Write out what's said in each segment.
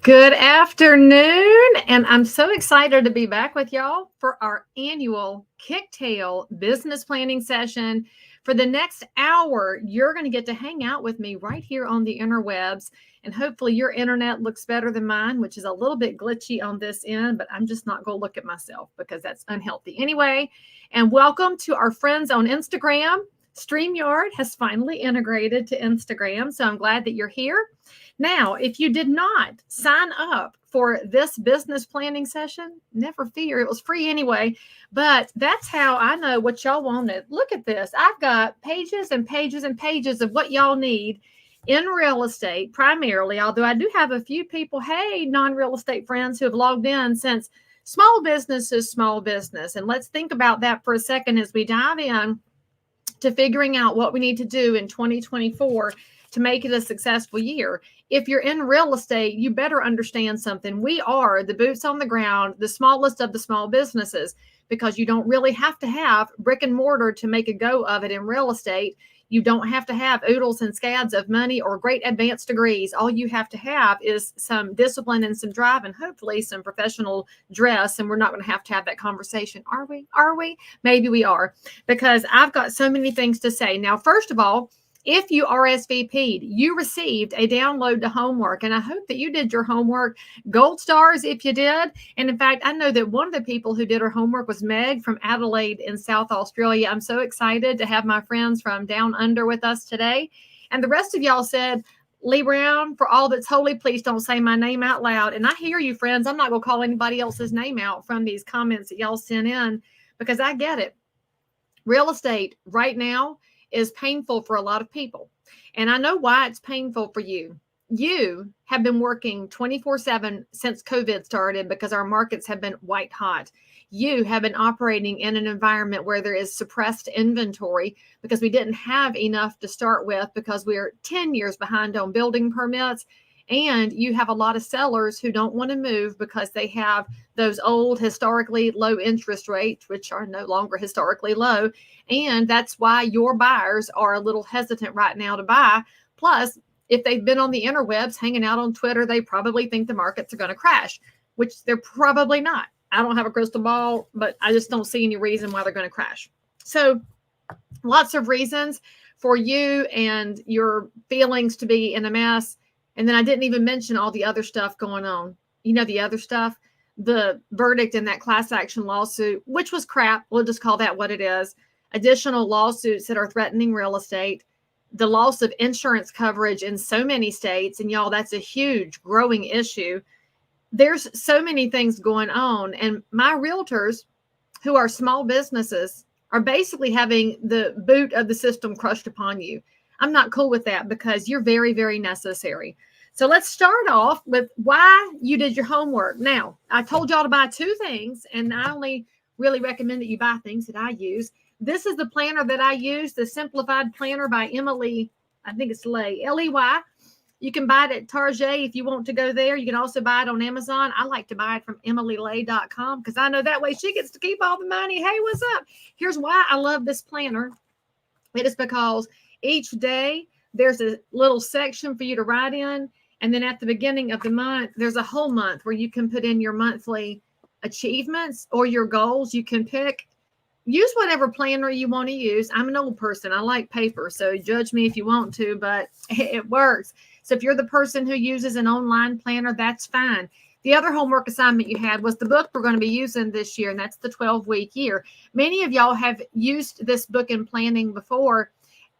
Good afternoon, and I'm so excited to be back with y'all for our annual Kicktail business planning session. For the next hour, you're going to get to hang out with me right here on the interwebs, and hopefully your internet looks better than mine, which is a little bit glitchy on this end, but I'm just not going to look at myself because that's unhealthy anyway. And welcome to our friends on Instagram. StreamYard has finally integrated to Instagram, so I'm glad that you're here. Now, if you did not sign up for this business planning session, never fear, it was free anyway. But that's how I know what y'all wanted. Look at this. I've got pages and pages and pages of what y'all need in real estate primarily, although I do have a few people, hey, non-real estate friends who have logged in since small business is small business. And let's think about that for a second as we dive in to figuring out what we need to do in 2024 to make it a successful year. If you're in real estate, you better understand something. We are the boots on the ground, the smallest of the small businesses, because you don't really have to have brick and mortar to make a go of it in real estate. You don't have to have oodles and scads of money or great advanced degrees. All you have to have is some discipline and some drive and hopefully some professional dress. And we're not going to have that conversation. Are we? Are we? Maybe we are, because I've got so many things to say. Now, first of all, if you RSVP'd, you received a download to homework, and I hope that you did your homework. Gold stars if you did. And in fact, I know that one of the people who did her homework was Meg from Adelaide in South Australia. I'm so excited to have my friends from down under with us today. And the rest of y'all said, Leigh Brown, for all that's holy, please don't say my name out loud. And I hear you, friends. I'm not going to call anybody else's name out from these comments that y'all sent in because I get it. Real estate right now is painful for a lot of people. And I know why it's painful for you. You have been working 24/7 since COVID started because our markets have been white hot. You have been operating in an environment where there is suppressed inventory because we didn't have enough to start with because we're 10 years behind on building permits. And you have a lot of sellers who don't want to move because they have those old historically low interest rates, which are no longer historically low. And that's why your buyers are a little hesitant right now to buy. Plus, if they've been on the interwebs hanging out on Twitter, they probably think the markets are going to crash, which they're probably not. I don't have a crystal ball, but I just don't see any reason why they're going to crash. So lots of reasons for you and your feelings to be in a mess. And then I didn't even mention all the other stuff going on. You know, the other stuff, the verdict in that class action lawsuit, which was crap. We'll just call that what it is. Additional lawsuits that are threatening real estate, the loss of insurance coverage in so many states. And y'all, that's a huge growing issue. There's so many things going on. And my realtors who are small businesses are basically having the boot of the system crushed upon you. I'm not cool with that because you're very, very necessary. So let's start off with why you did your homework. Now, I told y'all to buy two things, and I only really recommend that you buy things that I use. This is the planner that I use, the Simplified Planner by Emily, I think it's Leigh, L-E-Y. You can buy it at Target if you want to go there. You can also buy it on Amazon. I like to buy it from emilyleigh.com because I know that way she gets to keep all the money. Hey, what's up? Here's why I love this planner. It is because each day there's a little section for you to write in. And then at the beginning of the month, there's a whole month where you can put in your monthly achievements or your goals. You can pick, use whatever planner you want to use. I'm an old person. I like paper. So judge me if you want to, but it works. So if you're the person who uses an online planner, that's fine. The other homework assignment you had was the book we're going to be using this year, and that's the 12-week year. Many of y'all have used this book in planning before.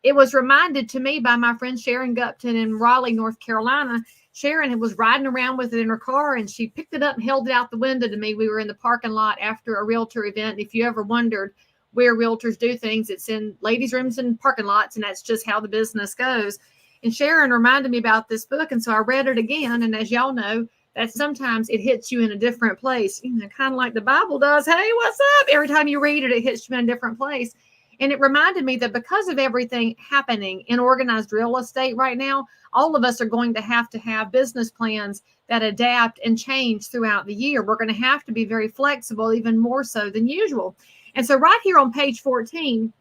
It was reminded to me by my friend Sharon Gupton in Raleigh, North Carolina. Sharon was riding around with it in her car, and she picked it up and held it out the window to me. We were in the parking lot after a realtor event. If you ever wondered where realtors do things, it's in ladies' rooms and parking lots, and that's just how the business goes. And Sharon reminded me about this book, and so I read it again. And as y'all know, that sometimes it hits you in a different place, kind of like the Bible does. Hey, what's up? Every time you read it, it hits you in a different place. And it reminded me that because of everything happening in organized real estate right now, all of us are going to have business plans that adapt and change throughout the year. We're going to have to be very flexible, even more so than usual. And so right here on page 14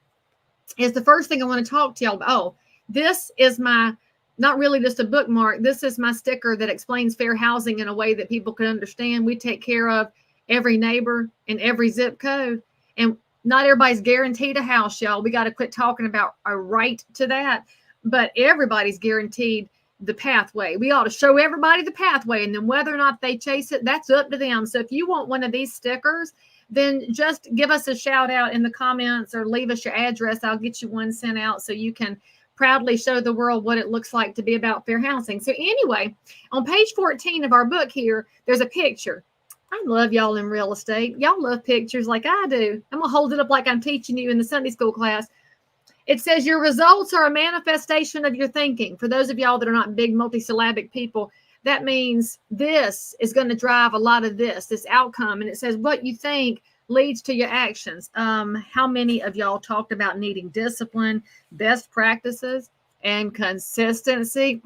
is the first thing I want to talk to y'all about. Oh, this is my not really just a bookmark. This is my sticker that explains fair housing in a way that people can understand. We take care of every neighbor in every zip code. And not everybody's guaranteed a house, y'all. We got to quit talking about a right to that. But everybody's guaranteed the pathway. We ought to show everybody the pathway. And then whether or not they chase it, that's up to them. So if you want one of these stickers, then just give us a shout out in the comments or leave us your address. I'll get you one sent out so you can proudly show the world what it looks like to be about fair housing. So anyway, on page 14 of our book here, there's a picture. I love y'all in real estate. Y'all love pictures like I do. I'm going to hold it up like I'm teaching you in the Sunday school class. It says your results are a manifestation of your thinking. For those of y'all that are not big multisyllabic people, that means this is going to drive a lot of this outcome. And it says what you think leads to your actions. How many of y'all talked about needing discipline, best practices, and consistency?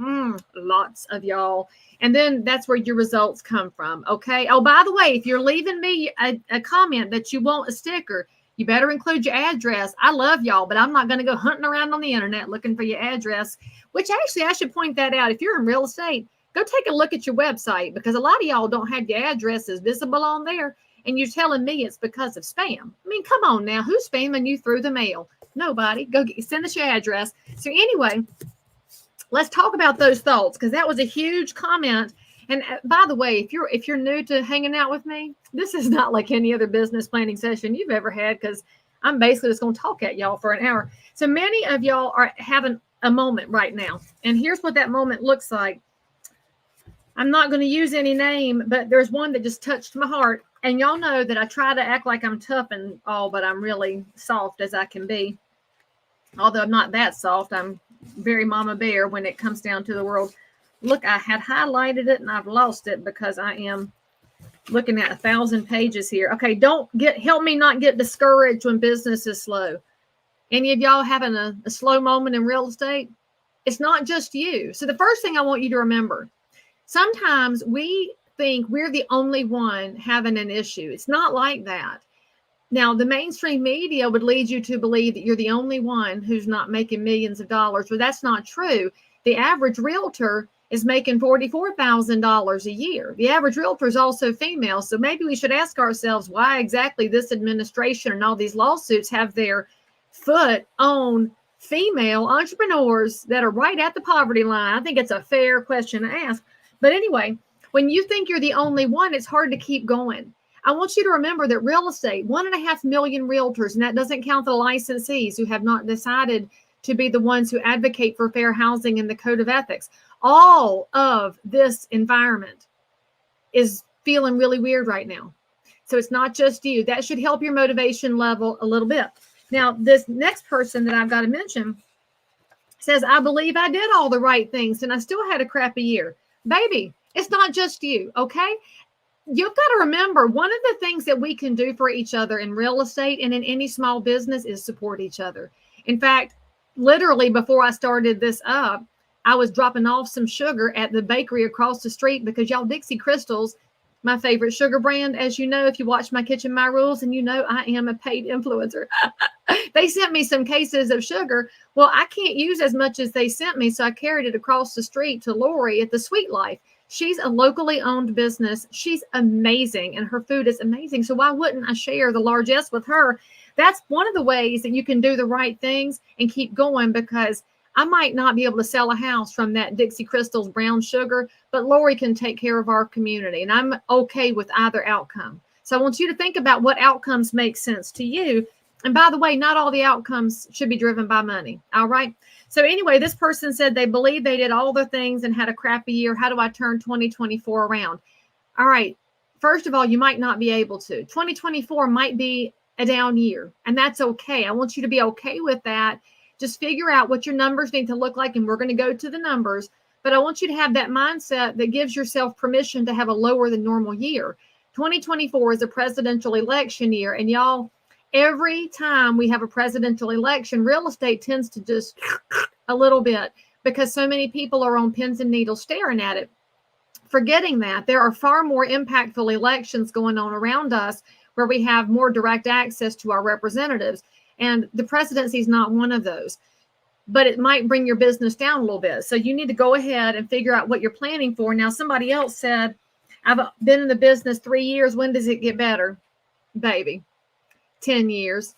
Lots of y'all. And then that's where your results come from. Okay. Oh, by the way, if you're leaving me a comment that you want a sticker, you better include your address. I love y'all, but I'm not going to go hunting around on the internet looking for your address, which actually I should point that out. If you're in real estate, go take a look at your website, because a lot of y'all don't have your addresses visible on there. And you're telling me it's because of spam. I mean, come on now. Who's spamming you through the mail? Nobody. Send us your address. So anyway, let's talk about those thoughts, because that was a huge comment. And by the way, if you're new to hanging out with me, this is not like any other business planning session you've ever had, because I'm basically just going to talk at y'all for an hour. So many of y'all are having a moment right now. And here's what that moment looks like. I'm not going to use any name, but there's one that just touched my heart. And y'all know that I try to act like I'm tough and all, but I'm really soft as I can be. Although I'm not that soft. I'm very mama bear when it comes down to the world. Look, I had highlighted it and I've lost it because I am looking at 1,000 pages here. Okay, help me not get discouraged when business is slow. Any of y'all having a slow moment in real estate? It's not just you. So the first thing I want you to remember, sometimes we think we're the only one having an issue. It's not like that. Now, the mainstream media would lead you to believe that you're the only one who's not making millions of dollars, but that's not true. The average realtor is making $44,000 a year. The average realtor is also female. So maybe we should ask ourselves why exactly this administration and all these lawsuits have their foot on female entrepreneurs that are right at the poverty line. I think it's a fair question to ask. But anyway, when you think you're the only one, it's hard to keep going. I want you to remember that real estate, 1.5 million realtors, and that doesn't count the licensees who have not decided to be the ones who advocate for fair housing and the code of ethics. All of this environment is feeling really weird right now. So it's not just you. That should help your motivation level a little bit. Now, this next person that I've got to mention says, I believe I did all the right things and I still had a crappy year. Baby, it's not just you, okay? You've got to remember, one of the things that we can do for each other in real estate and in any small business is support each other. In fact, literally before I started this up, I was dropping off some sugar at the bakery across the street because y'all, Dixie Crystals, my favorite sugar brand, as you know, if you watch My Kitchen, My Rules, and you know I am a paid influencer. They sent me some cases of sugar. Well, I can't use as much as they sent me, so I carried it across the street to Lori at the Sweet Life. She's a locally owned business. She's amazing, and her food is amazing. So why wouldn't I share the largesse with her? That's one of the ways that you can do the right things and keep going, because I might not be able to sell a house from that Dixie Crystals brown sugar, but Lori can take care of our community, and I'm okay with either outcome. So I want you to think about what outcomes make sense to you. And by the way, not all the outcomes should be driven by money. All right. So anyway, this person said they believe they did all the things and had a crappy year. How do I turn 2024 around? All right. First of all, you might not be able to. 2024 might be a down year, and that's okay. I want you to be okay with that. Just figure out what your numbers need to look like, and we're going to go to the numbers. But I want you to have that mindset that gives yourself permission to have a lower than normal year. 2024 is a presidential election year, and y'all, every time we have a presidential election, real estate tends to just a little bit because so many people are on pins and needles staring at it, forgetting that there are far more impactful elections going on around us where we have more direct access to our representatives. And the presidency is not one of those. but it might bring your business down a little bit. So you need to go ahead and figure out what you're planning for. Now, somebody else said, I've been in the business 3 years. When does it get better? Baby, 10 years.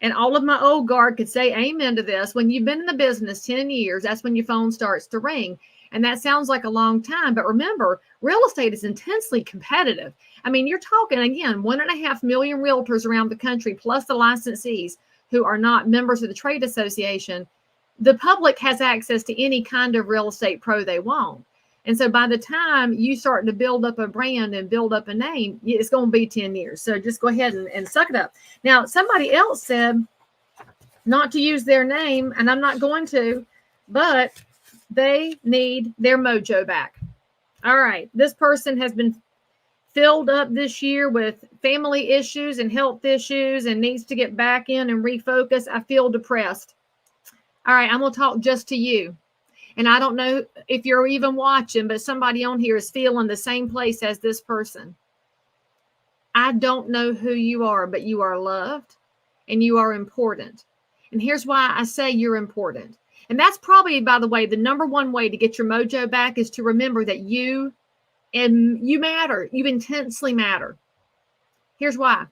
And all of my old guard could say amen to this. When you've been in the business 10 years, that's when your phone starts to ring. And that sounds like a long time. But remember, real estate is intensely competitive. I mean, you're talking, again, 1.5 million realtors around the country, plus the licensees who are not members of the trade association. The public has access to any kind of real estate pro they want. And so by the time you start to build up a brand and build up a name, it's going to be 10 years. So just go ahead and suck it up. Now, somebody else said not to use their name, and I'm not going to, but they need their mojo back. All right. This person has been filled up this year with family issues and health issues and needs to get back in and refocus. I feel depressed. All right. I'm going to talk just to you. And I don't know if you're even watching, but somebody on here is feeling the same place as this person. I don't know who you are, but you are loved and you are important. And here's why I say you're important. And that's probably, by the way, the number one way to get your mojo back is to remember that you matter. You intensely matter. Here's why.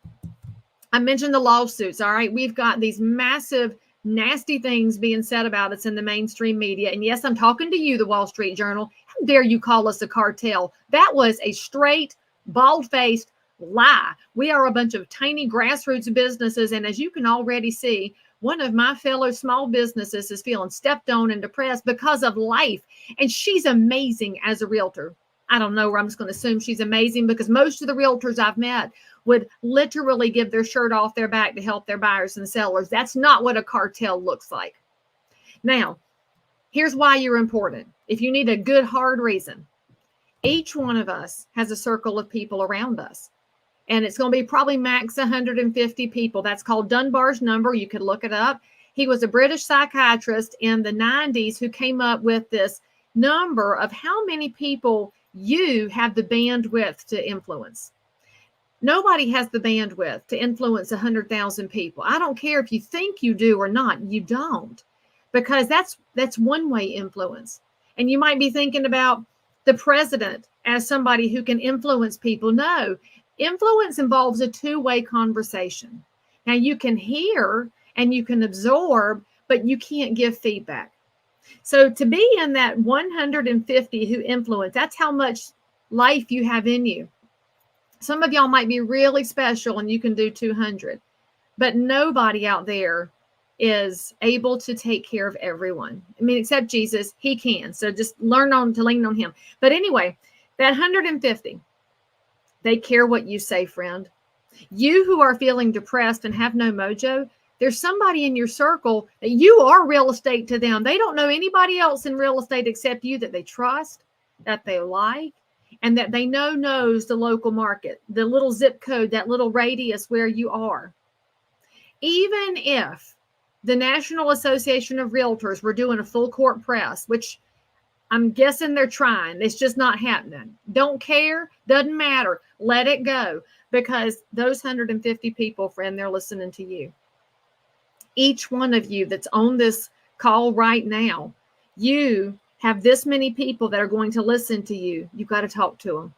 I mentioned the lawsuits. All right. We've got these massive, nasty things being said about us in the mainstream media. And yes, I'm talking to you, the Wall Street Journal. How dare you call us a cartel? That was a straight, bald-faced lie. We are a bunch of tiny grassroots businesses. And as you can already see, one of my fellow small businesses is feeling stepped on and depressed because of life. And she's amazing as a realtor. I don't know, I'm just going to assume she's amazing because most of the realtors I've met would literally give their shirt off their back to help their buyers and sellers. That's not what a cartel looks like. Now, here's why you're important. If you need a good, hard reason, each one of us has a circle of people around us. And it's going to be probably max 150 people. That's called Dunbar's number. You could look it up. He was a British psychiatrist in the 90s who came up with this number of how many people you have the bandwidth to influence. Nobody has the bandwidth to influence 100,000 people. I don't care if you think you do or not, you don't, because that's one-way influence. And you might be thinking about the president as somebody who can influence people. No, influence involves a two-way conversation. Now, you can hear and you can absorb, but you can't give feedback. So to be in that 150 who influence, that's how much life you have in you. Some of y'all might be really special and you can do 200, but nobody out there is able to take care of everyone. I mean, except Jesus, he can. So just learn to lean on him. But anyway, that 150, they care what you say, friend. You who are feeling depressed and have no mojo, there's somebody in your circle that you are real estate to them. They don't know anybody else in real estate except you that they trust, that they like, and that they know knows the local market, the little zip code, that little radius where you are. Even if the National Association of Realtors were doing a full court press, which I'm guessing they're trying, it's just not happening. Don't care, doesn't matter. Let it go, because those 150 people, friend, they're listening to you. Each one of you that's on this call right now, you have this many people that are going to listen to you. You've got to talk to them.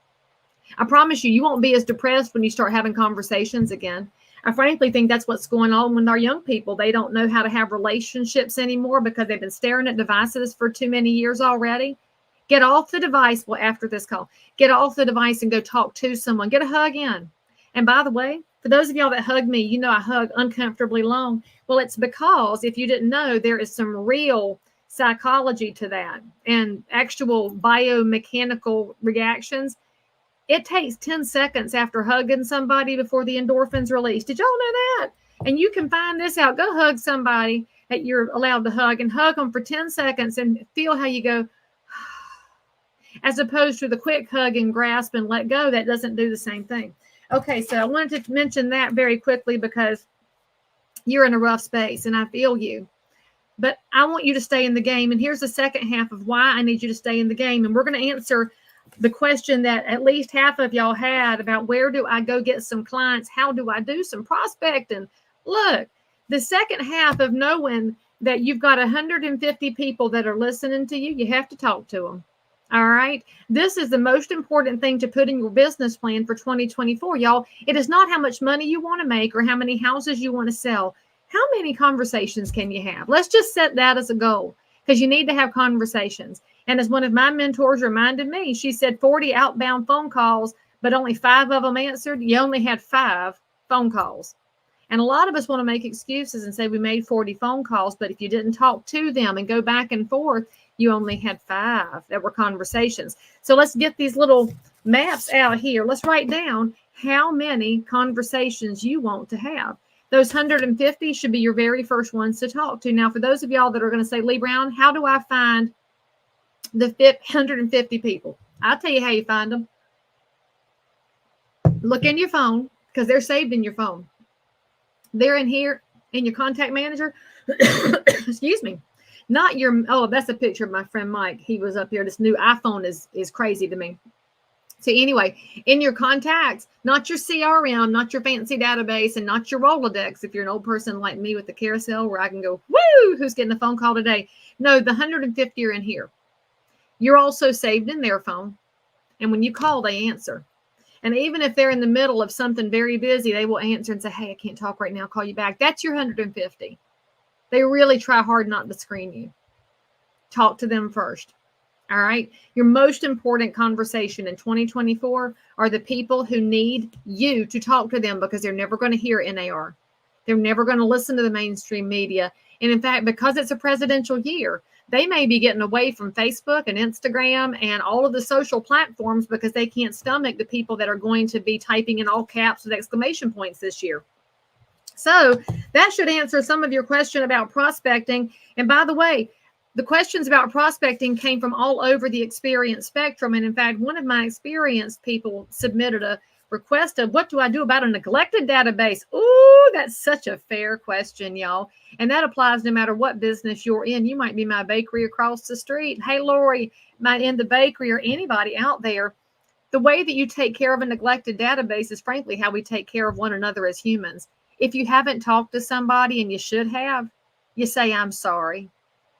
I promise you, you won't be as depressed when you start having conversations again. I frankly think that's what's going on with our young people. They don't know how to have relationships anymore because they've been staring at devices for too many years already. Get off the device. Well, after this call, get off the device and go talk to someone. Get a hug in. And by the way, for those of y'all that hug me, you know I hug uncomfortably long. Well, it's because, if you didn't know, there is some real psychology to that and actual biomechanical reactions. It takes 10 seconds after hugging somebody before the endorphins release. Did y'all know that? And you can find this out. Go hug somebody that you're allowed to hug and hug them for 10 seconds and feel how you go, as opposed to the quick hug and grasp and let go. That doesn't do the same thing. Okay, so I wanted to mention that very quickly because you're in a rough space and I feel you. But I want you to stay in the game. And here's the second half of why I need you to stay in the game. And we're going to answer the question that at least half of y'all had about where do I go get some clients? How do I do some prospecting? Look, the second half of knowing that you've got 150 people that are listening to you, you have to talk to them. All right. This is the most important thing to put in your business plan for 2024, y'all. It is not how much money you want to make or how many houses you want to sell. How many conversations can you have? Let's just set that as a goal, because you need to have conversations. And as one of my mentors reminded me, she said 40 outbound phone calls, but only 5 of them answered. You only had 5 phone calls. And a lot of us want to make excuses and say we made 40 phone calls, but if you didn't talk to them and go back and forth, you only had 5 that were conversations. So let's get these little maps out here. Let's write down how many conversations you want to have. Those 150 should be your very first ones to talk to. Now, for those of y'all that are going to say, Leigh Brown, how do I find the 150 people? I'll tell you how you find them. Look in your phone, because they're saved in your phone. They're in here in your contact manager. Excuse me. Not your, oh, that's a picture of my friend Mike. He was up here. This new iPhone is crazy to me. So anyway, in your contacts, not your CRM, not your fancy database, and not your Rolodex. If you're an old person like me with the carousel where I can go, woo, who's getting a phone call today? No, the 150 are in here. You're also saved in their phone. And when you call, they answer. And even if they're in the middle of something very busy, they will answer and say, hey, I can't talk right now. I'll call you back. That's your 150. They really try hard not to screen you. Talk to them first. All right. Your most important conversation in 2024 are the people who need you to talk to them, because they're never going to hear NAR. They're never going to listen to the mainstream media. And in fact, because it's a presidential year, they may be getting away from Facebook and Instagram and all of the social platforms because they can't stomach the people that are going to be typing in all caps with exclamation points this year. So that should answer some of your question about prospecting. And by the way, the questions about prospecting came from all over the experience spectrum. And in fact, one of my experienced people submitted a request of, what do I do about a neglected database? Ooh, that's such a fair question, y'all. And that applies no matter what business you're in. You might be my bakery across the street. Hey, Lori, might in the bakery, or anybody out there. The way that you take care of a neglected database is frankly how we take care of one another as humans. If you haven't talked to somebody, and you should have, you say, I'm sorry.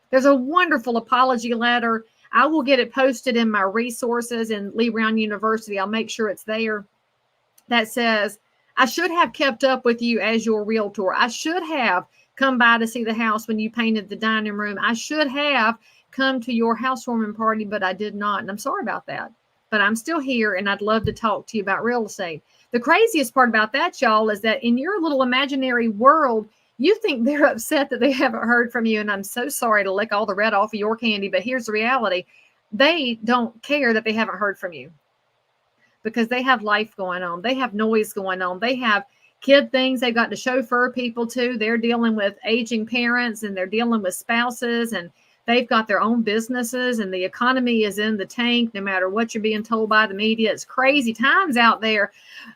There's a wonderful apology letter. I will get it posted in my resources in Leigh Brown University. I'll make sure it's there. That says, I should have kept up with you as your realtor. I should have come by to see the house when you painted the dining room. I should have come to your housewarming party, but I did not. And I'm sorry about that. But I'm still here, and I'd love to talk to you about real estate. The craziest part about that, y'all, is that in your little imaginary world, you think they're upset that they haven't heard from you. And I'm so sorry to lick all the red off of your candy, but here's the reality. They don't care that they haven't heard from you, because they have life going on. They have noise going on. They have kid things they've got to chauffeur people to. They're dealing with aging parents, and they're dealing with spouses, and they've got their own businesses, and the economy is in the tank no matter what you're being told by the media. It's crazy times out there.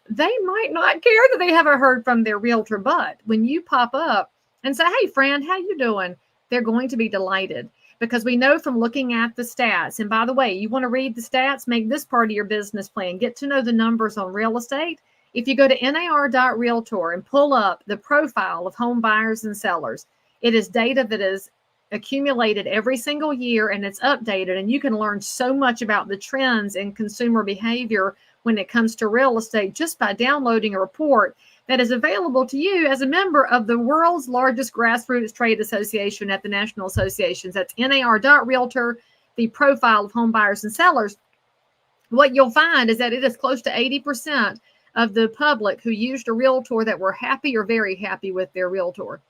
They might not care that they haven't heard from their realtor, but when you pop up and say, hey, friend, how you doing? They're going to be delighted, because we know from looking at the stats. And by the way, you want to read the stats, make this part of your business plan, get to know the numbers on real estate. If you go to nar.realtor and pull up the profile of home buyers and sellers, it is data that is accumulated every single year, and it's updated, and you can learn so much about the trends in consumer behavior when it comes to real estate just by downloading a report that is available to you as a member of the world's largest grassroots trade association at the National Associations. That's nar.realtor, the profile of home buyers and sellers. What you'll find is that it is close to 80% of the public who used a realtor that were happy or very happy with their realtor.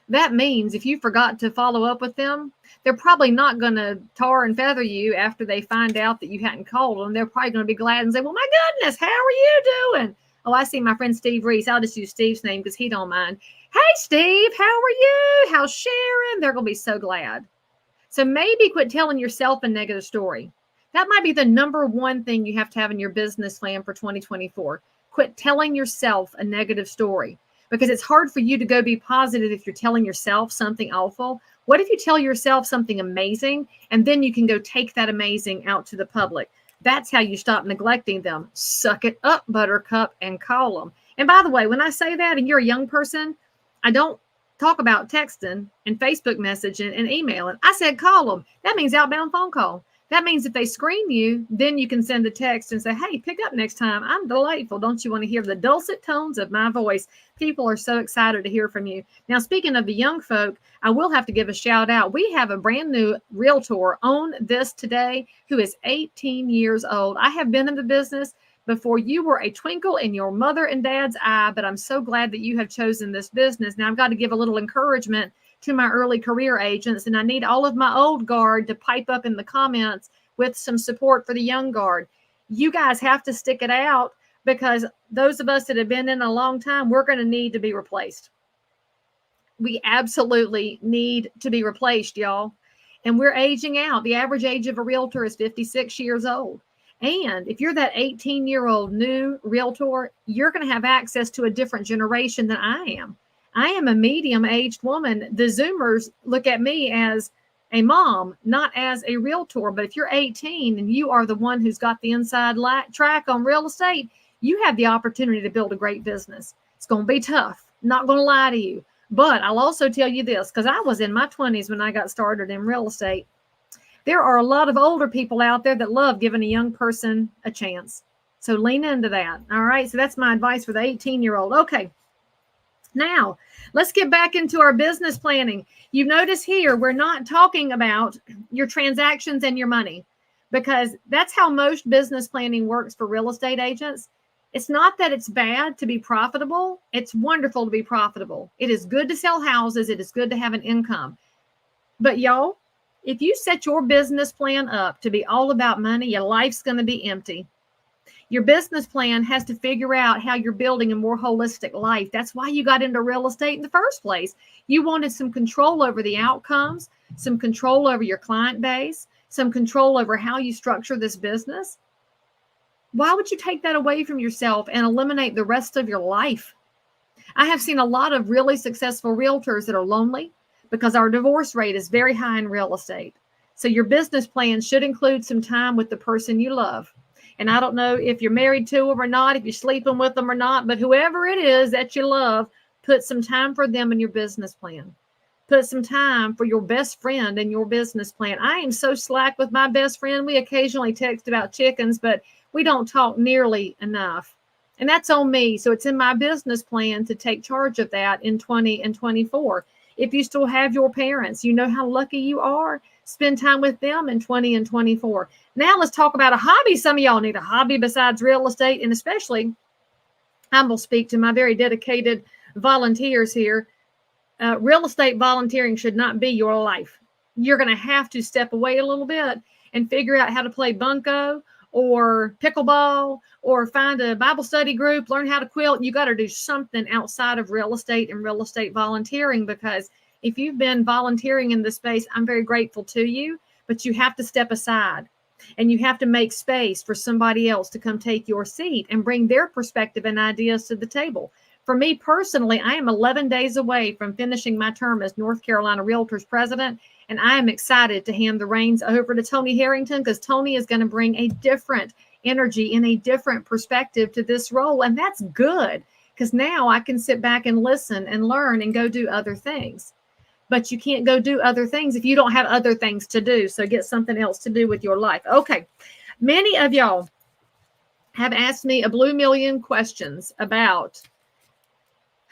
That means if you forgot to follow up with them, they're probably not going to tar and feather you after they find out that you hadn't called them. They're probably going to be glad and say, well, my goodness, how are you doing? Oh, I see my friend Steve Reese. I'll just use Steve's name because he don't mind. Hey, Steve, how are you? How's Sharon? They're going to be so glad. So maybe quit telling yourself a negative story. That might be the number one thing you have to have in your business plan for 2024. Quit telling yourself a negative story, because it's hard for you to go be positive if you're telling yourself something awful. What if you tell yourself something amazing, and then you can go take that amazing out to the public? That's how you stop neglecting them. Suck it up, buttercup, and call them. And by the way, when I say that and you're a young person, I don't talk about texting and Facebook messaging and emailing. I said, call them. That means outbound phone call. That means if they screen you, then you can send a text and say, hey, pick up next time. I'm delightful. Don't you want to hear the dulcet tones of my voice? People are so excited to hear from you. Now, speaking of the young folk, I will have to give a shout out. We have a brand new realtor on this today who is 18 years old. I have been in the business before you were a twinkle in your mother and dad's eye, but I'm so glad that you have chosen this business. Now, I've got to give a little encouragement to my early career agents, and I need all of my old guard to pipe up in the comments with some support for the young guard. You guys have to stick it out, because those of us that have been in a long time, we're going to need to be replaced. We absolutely need to be replaced, y'all. And we're aging out. The average age of a realtor is 56 years old. And if you're that 18-year-old new realtor, you're going to have access to a different generation than I am. I am a medium-aged woman. The Zoomers look at me as a mom, not as a realtor. But if you're 18 and you are the one who's got the inside track on real estate, you have the opportunity to build a great business. It's going to be tough. Not going to lie to you. But I'll also tell you this, because I was in my 20s when I got started in real estate. There are a lot of older people out there that love giving a young person a chance. So lean into that. All right. So that's my advice for the 18-year-old. Okay. Now, let's get back into our business planning. You notice here, we're not talking about your transactions and your money, because that's how most business planning works for real estate agents. It's not that it's bad to be profitable. It's wonderful to be profitable. It is good to sell houses. It is good to have an income. But y'all, if you set your business plan up to be all about money, your life's going to be empty. Your business plan has to figure out how you're building a more holistic life. That's why you got into real estate in the first place. You wanted some control over the outcomes, some control over your client base, some control over how you structure this business. Why would you take that away from yourself and eliminate the rest of your life? I have seen a lot of really successful realtors that are lonely because our divorce rate is very high in real estate. So your business plan should include some time with the person you love. And I don't know if you're married to them or not, if you're sleeping with them or not, but whoever it is that you love, put some time for them in your business plan. Put some time for your best friend in your business plan. I am so slack with my best friend. We occasionally text about chickens, but we don't talk nearly enough. And that's on me. So it's in my business plan to take charge of that in 20 and 24. If you still have your parents, you know how lucky you are. Spend time with them in 20 and 24. Now let's talk about a hobby. Some of y'all need a hobby besides real estate. And especially, I'm going to speak to my very dedicated volunteers here. Real estate volunteering should not be your life. You're going to have to step away a little bit and figure out how to play bunco or pickleball or find a Bible study group, learn how to quilt. You got to do something outside of real estate and real estate volunteering, because if you've been volunteering in this space, I'm very grateful to you, but you have to step aside and you have to make space for somebody else to come take your seat and bring their perspective and ideas to the table. For me personally, I am 11 days away from finishing my term as North Carolina Realtors President, and I am excited to hand the reins over to Tony Harrington, because Tony is going to bring a different energy and a different perspective to this role, and that's good, because now I can sit back and listen and learn and go do other things. But you can't go do other things if you don't have other things to do. So get something else to do with your life. Okay. Many of y'all have asked me a blue million questions about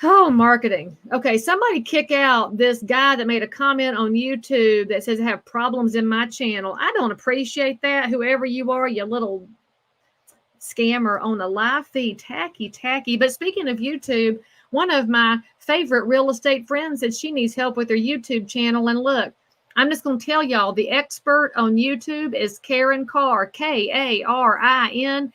marketing. Okay. Somebody kick out this guy that made a comment on YouTube that says I have problems in my channel. I don't appreciate that. Whoever you are, you little scammer on a live feed, tacky. But speaking of YouTube, one of my favorite real estate friends said she needs help with her YouTube channel. And look, I'm just going to tell y'all, the expert on YouTube is Karen Carr, KarinCarr.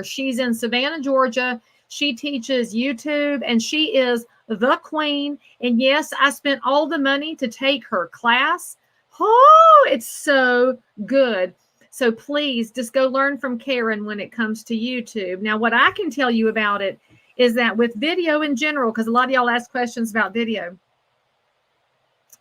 She's in Savannah, Georgia. She teaches YouTube and she is the queen. And yes, I spent all the money to take her class. Oh, it's so good. So please just go learn from Karen when it comes to YouTube. Now, what I can tell you about it is that with video in general, because a lot of y'all ask questions about video.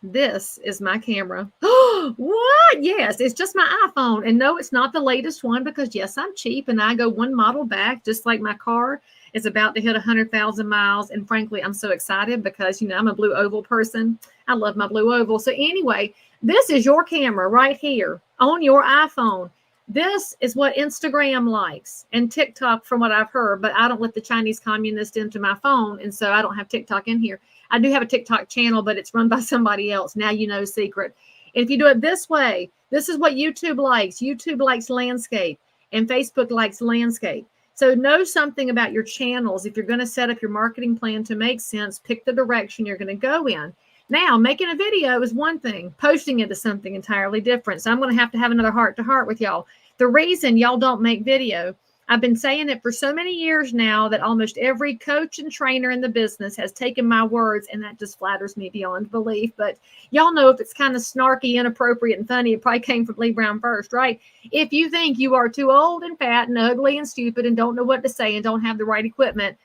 This is my camera. What? Yes, it's just my iPhone. And no, it's not the latest one, because yes, I'm cheap and I go one model back, just like my car. is about to hit 100,000 miles. And frankly, I'm so excited because, I'm a blue oval person. I love my blue oval. So anyway, this is your camera right here on your iPhone. This is what Instagram likes and TikTok, from what I've heard, but I don't let the Chinese communist into my phone. And so I don't have TikTok in here. I do have a TikTok channel, but it's run by somebody else. Now you know secret. And if you do it this way, this is what YouTube likes. YouTube likes landscape and Facebook likes landscape. So know something about your channels. If you're going to set up your marketing plan to make sense, pick the direction you're going to go in. Now, making a video is one thing. Posting it is something entirely different. So I'm going to have another heart-to-heart with y'all. The reason y'all don't make video, I've been saying it for so many years now that almost every coach and trainer in the business has taken my words, and that just flatters me beyond belief. But y'all know if it's kind of snarky, inappropriate, and funny, it probably came from Leigh Brown first, right? If you think you are too old and fat and ugly and stupid and don't know what to say and don't have the right equipment,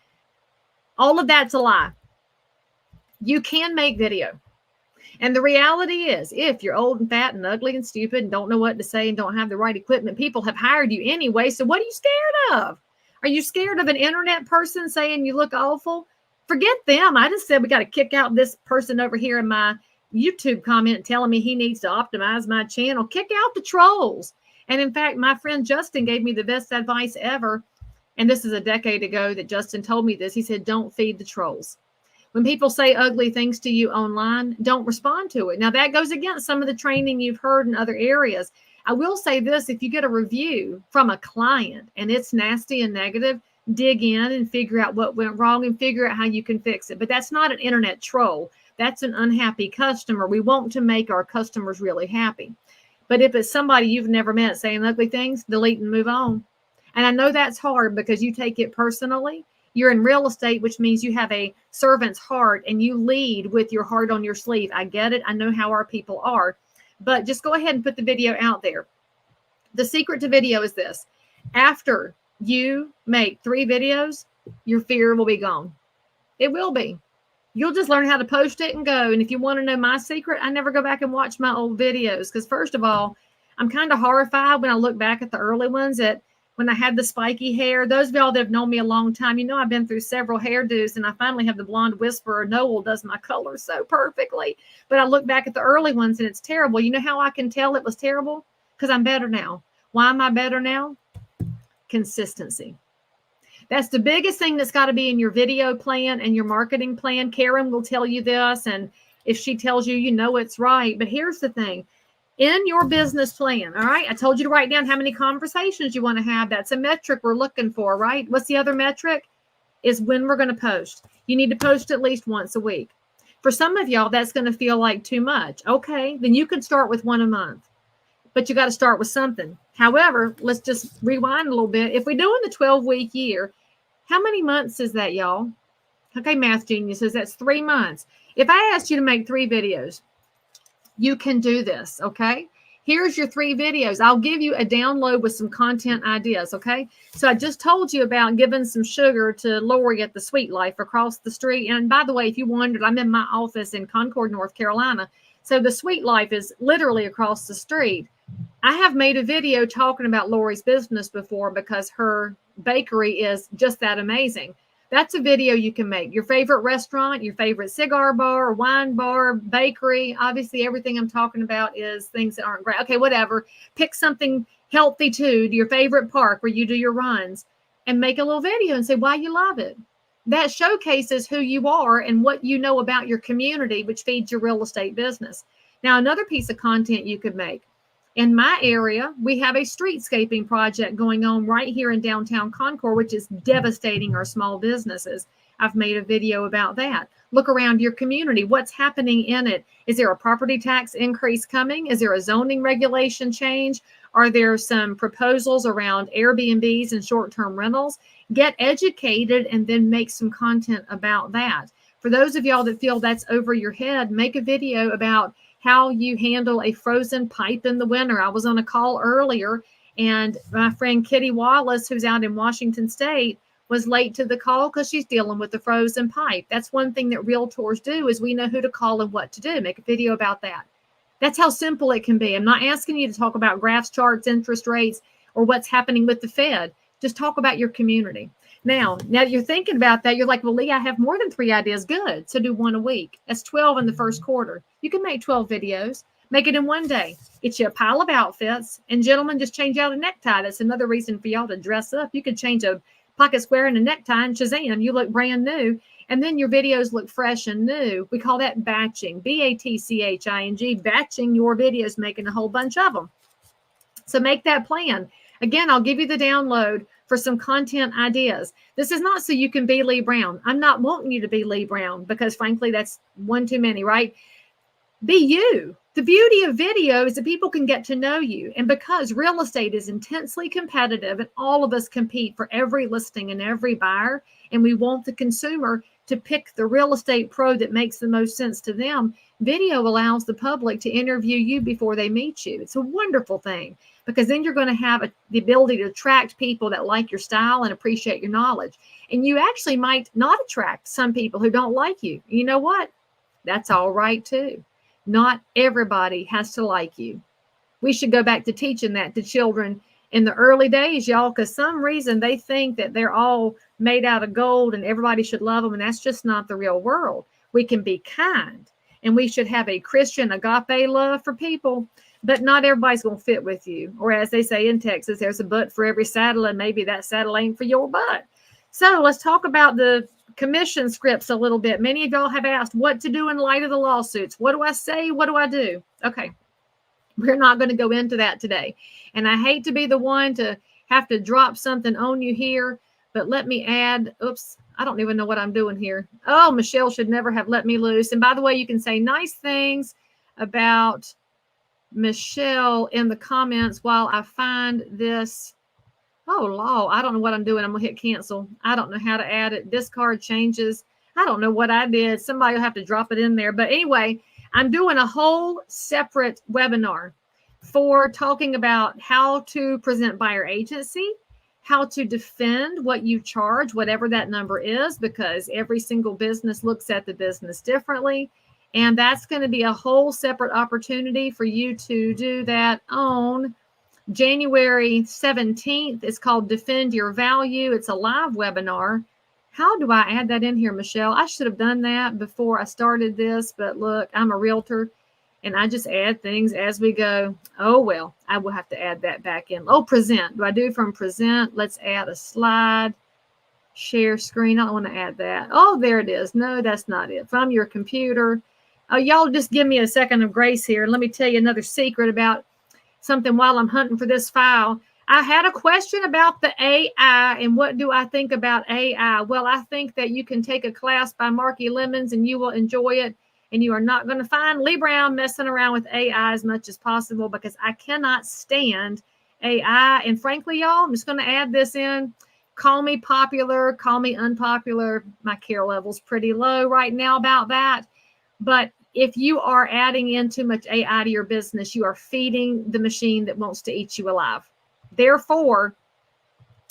all of that's a lie. You can make video. And the reality is, if you're old and fat and ugly and stupid and don't know what to say and don't have the right equipment, people have hired you anyway. So what are you scared of? Are you scared of an internet person saying you look awful? Forget them. I just said we got to kick out this person over here in my YouTube comment telling me he needs to optimize my channel. Kick out the trolls. And in fact, my friend Justin gave me the best advice ever. And this is a decade ago that Justin told me this. He said, don't feed the trolls. When people say ugly things to you online, don't respond to it. Now, that goes against some of the training you've heard in other areas. I will say this, if you get a review from a client and it's nasty and negative, dig in and figure out what went wrong and figure out how you can fix it. But that's not an internet troll. That's an unhappy customer. We want to make our customers really happy. But if it's somebody you've never met saying ugly things, delete and move on. And I know that's hard because you take it personally. You're in real estate, which means you have a servant's heart and you lead with your heart on your sleeve. I get it. I know how our people are, but just go ahead and put the video out there. The secret to video is this. After you make 3 videos, your fear will be gone. It will be. You'll just learn how to post it and go. And if you want to know my secret, I never go back and watch my old videos because first of all, I'm kind of horrified when I look back at the early ones at when I had the spiky hair. Those of y'all that have known me a long time, you know I've been through several hairdos, and I finally have the blonde whisperer. Noel does my color so perfectly. But I look back at the early ones, and it's terrible. You know how I can tell it was terrible? Because I'm better now. Why am I better now? Consistency. That's the biggest thing that's got to be in your video plan and your marketing plan. Karen will tell you this, and if she tells you, you know it's right. But here's the thing. In your business plan, all right, I told you to write down how many conversations you want to have. That's a metric we're looking for, right? What's the other metric? Is when we're going to post. You need to post at least once a week. For some of y'all, that's going to feel like too much. Okay, then you could start with 1 a month, but you got to start with something. However, let's just rewind a little bit. If we're doing the 12-week year, how many months is that, y'all? Okay, math geniuses, that's 3 months. If I asked you to make 3 videos, you can do this, okay? Here's your 3 videos. I'll give you a download with some content ideas, okay? So I just told you about giving some sugar to Lori at the Sweet Life across the street. And by the way, if you wondered, I'm in my office in Concord, North Carolina. So the Sweet Life is literally across the street. I have made a video talking about Lori's business before because her bakery is just that amazing. That's a video you can make. Your favorite restaurant, your favorite cigar bar, wine bar, bakery. Obviously, everything I'm talking about is things that aren't great. Okay, whatever. Pick something healthy too, to your favorite park where you do your runs, and make a little video and say why you love it. That showcases who you are and what you know about your community, which feeds your real estate business. Now, another piece of content you could make. In my area, we have a streetscaping project going on right here in downtown Concord, which is devastating our small businesses. I've made a video about that. Look around your community. What's happening in it? Is there a property tax increase coming? Is there a zoning regulation change? Are there some proposals around Airbnbs and short-term rentals? Get educated and then make some content about that. For those of y'all that feel that's over your head, make a video about how you handle a frozen pipe in the winter. I was on a call earlier, and my friend Kitty Wallace, who's out in Washington State, was late to the call because she's dealing with the frozen pipe. That's one thing that realtors do is we know who to call and what to do. Make a video about that. That's how simple it can be. I'm not asking you to talk about graphs, charts, interest rates, or what's happening with the Fed. Just talk about your community. Now you're thinking about that. You're like, well, Leigh, I have more than 3 ideas. Good. So do 1 a week. That's 12 in the first quarter. You can make 12 videos. Make it in 1 day. Get you a pile of outfits. And gentlemen, just change out a necktie. That's another reason for y'all to dress up. You could change a pocket square and a necktie and shazam, you look brand new. And then your videos look fresh and new. We call that batching. BATCHING. Batching your videos, making a whole bunch of them. So make that plan. Again, I'll give you the download for some content ideas. This is not so you can be Leigh Brown. I'm not wanting you to be Leigh Brown because frankly, that's one too many, right? Be you. The beauty of video is that people can get to know you. And because real estate is intensely competitive and all of us compete for every listing and every buyer, and we want the consumer to pick the real estate pro that makes the most sense to them, video allows the public to interview you before they meet you. It's a wonderful thing because then you're going to have the ability to attract people that like your style and appreciate your knowledge. And you actually might not attract some people who don't like you. You know what? That's all right too. Not everybody has to like you. We should go back to teaching that to children in the early days, y'all, because some reason they think that they're all made out of gold and everybody should love them. And that's just not the real world. We can be kind and we should have a Christian agape love for people, but not everybody's going to fit with you. Or as they say in Texas, there's a butt for every saddle, and maybe that saddle ain't for your butt. So let's talk about the commission scripts a little bit. Many of y'all have asked what to do in light of the lawsuits. What do I say? What do I do? Okay. We're not going to go into that today. And I hate to be the one to have to drop something on you here, but let me add, oops, I don't even know what I'm doing here. Oh, Michelle should never have let me loose. And by the way, you can say nice things about Michelle in the comments while I find this. Oh, law. I don't know what I'm doing. I'm going to hit cancel. I don't know how to add it. Discard changes. I don't know what I did. Somebody will have to drop it in there. But anyway, I'm doing a whole separate webinar for talking about how to present buyer agency, how to defend what you charge, whatever that number is, because every single business looks at the business differently. And that's going to be a whole separate opportunity for you to do that on January 17th. It's called Defend Your Value. It's a live webinar. How do I add that in here, Michelle? I should have done that before I started this, but look, I'm a realtor and I just add things as we go. Oh, well, I will have to add that back in. Oh, present. Do I do from present? Let's add a slide. Share screen. I don't want to add that. Oh, there it is. No, that's not it. From your computer. Oh, y'all just give me a second of grace here. Let me tell you another secret about something while I'm hunting for this file. I had a question about the AI and what do I think about AI? Well, I think that you can take a class by Marky Lemons and you will enjoy it. And you are not going to find Leigh Brown messing around with AI as much as possible because I cannot stand AI. And frankly, y'all, I'm just going to add this in. Call me popular, call me unpopular. My care level's pretty low right now about that. But if you are adding in too much AI to your business, you are feeding the machine that wants to eat you alive. Therefore,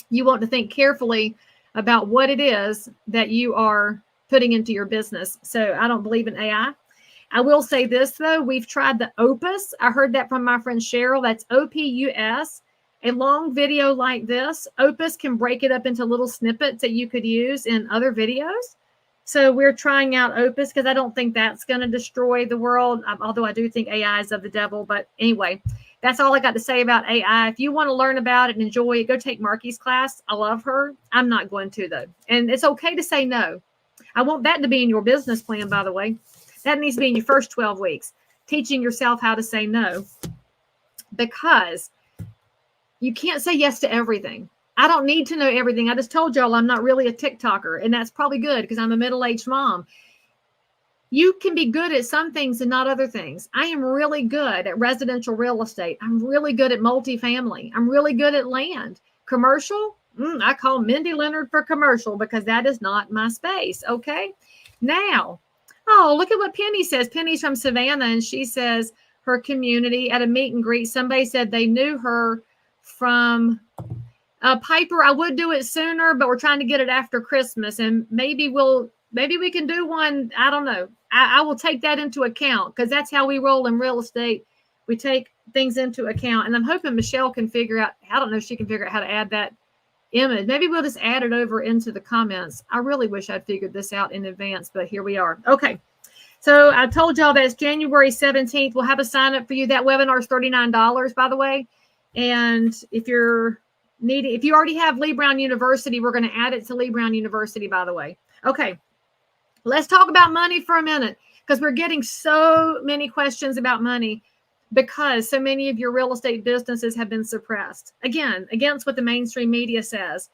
you want to think carefully about what it is that you are putting into your business. So I don't believe in AI. I will say this, though. We've tried the Opus. I heard that from my friend Cheryl. That's OPUS. A long video like this, Opus can break it up into little snippets that you could use in other videos. So we're trying out Opus because I don't think that's going to destroy the world, although I do think AI is of the devil. But anyway, that's all I got to say about AI. If you want to learn about it and enjoy it, go take Marky's class. I love her. I'm not going to, though. And it's okay to say no. I want that to be in your business plan, by the way. That needs to be in your first 12 weeks, teaching yourself how to say no, because you can't say yes to everything. I don't need to know everything. I just told y'all I'm not really a TikToker, and that's probably good because I'm a middle-aged mom. You can be good at some things and not other things. I am really good at residential real estate. I'm really good at multifamily. I'm really good at land. Commercial, I call Mindy Leonard for commercial because that is not my space, okay? Now, oh, look at what Penny says. Penny's from Savannah, and she says her community at a meet and greet, somebody said they knew her from Piper. I would do it sooner, but we're trying to get it after Christmas, and maybe we can do one. I don't know. I will take that into account because that's how we roll in real estate. We take things into account, and I'm hoping Michelle can figure out. I don't know if she can figure out how to add that image. Maybe we'll just add it over into the comments. I really wish I'd figured this out in advance, but here we are. Okay. So I told y'all that it's January 17th. We'll have a sign up for you. That webinar is $39, by the way. And if you already have Leigh Brown University, we're going to add it to Leigh Brown University, by the way. Okay. Let's talk about money for a minute, because we're getting so many questions about money because so many of your real estate businesses have been suppressed. Again, against what the mainstream media says.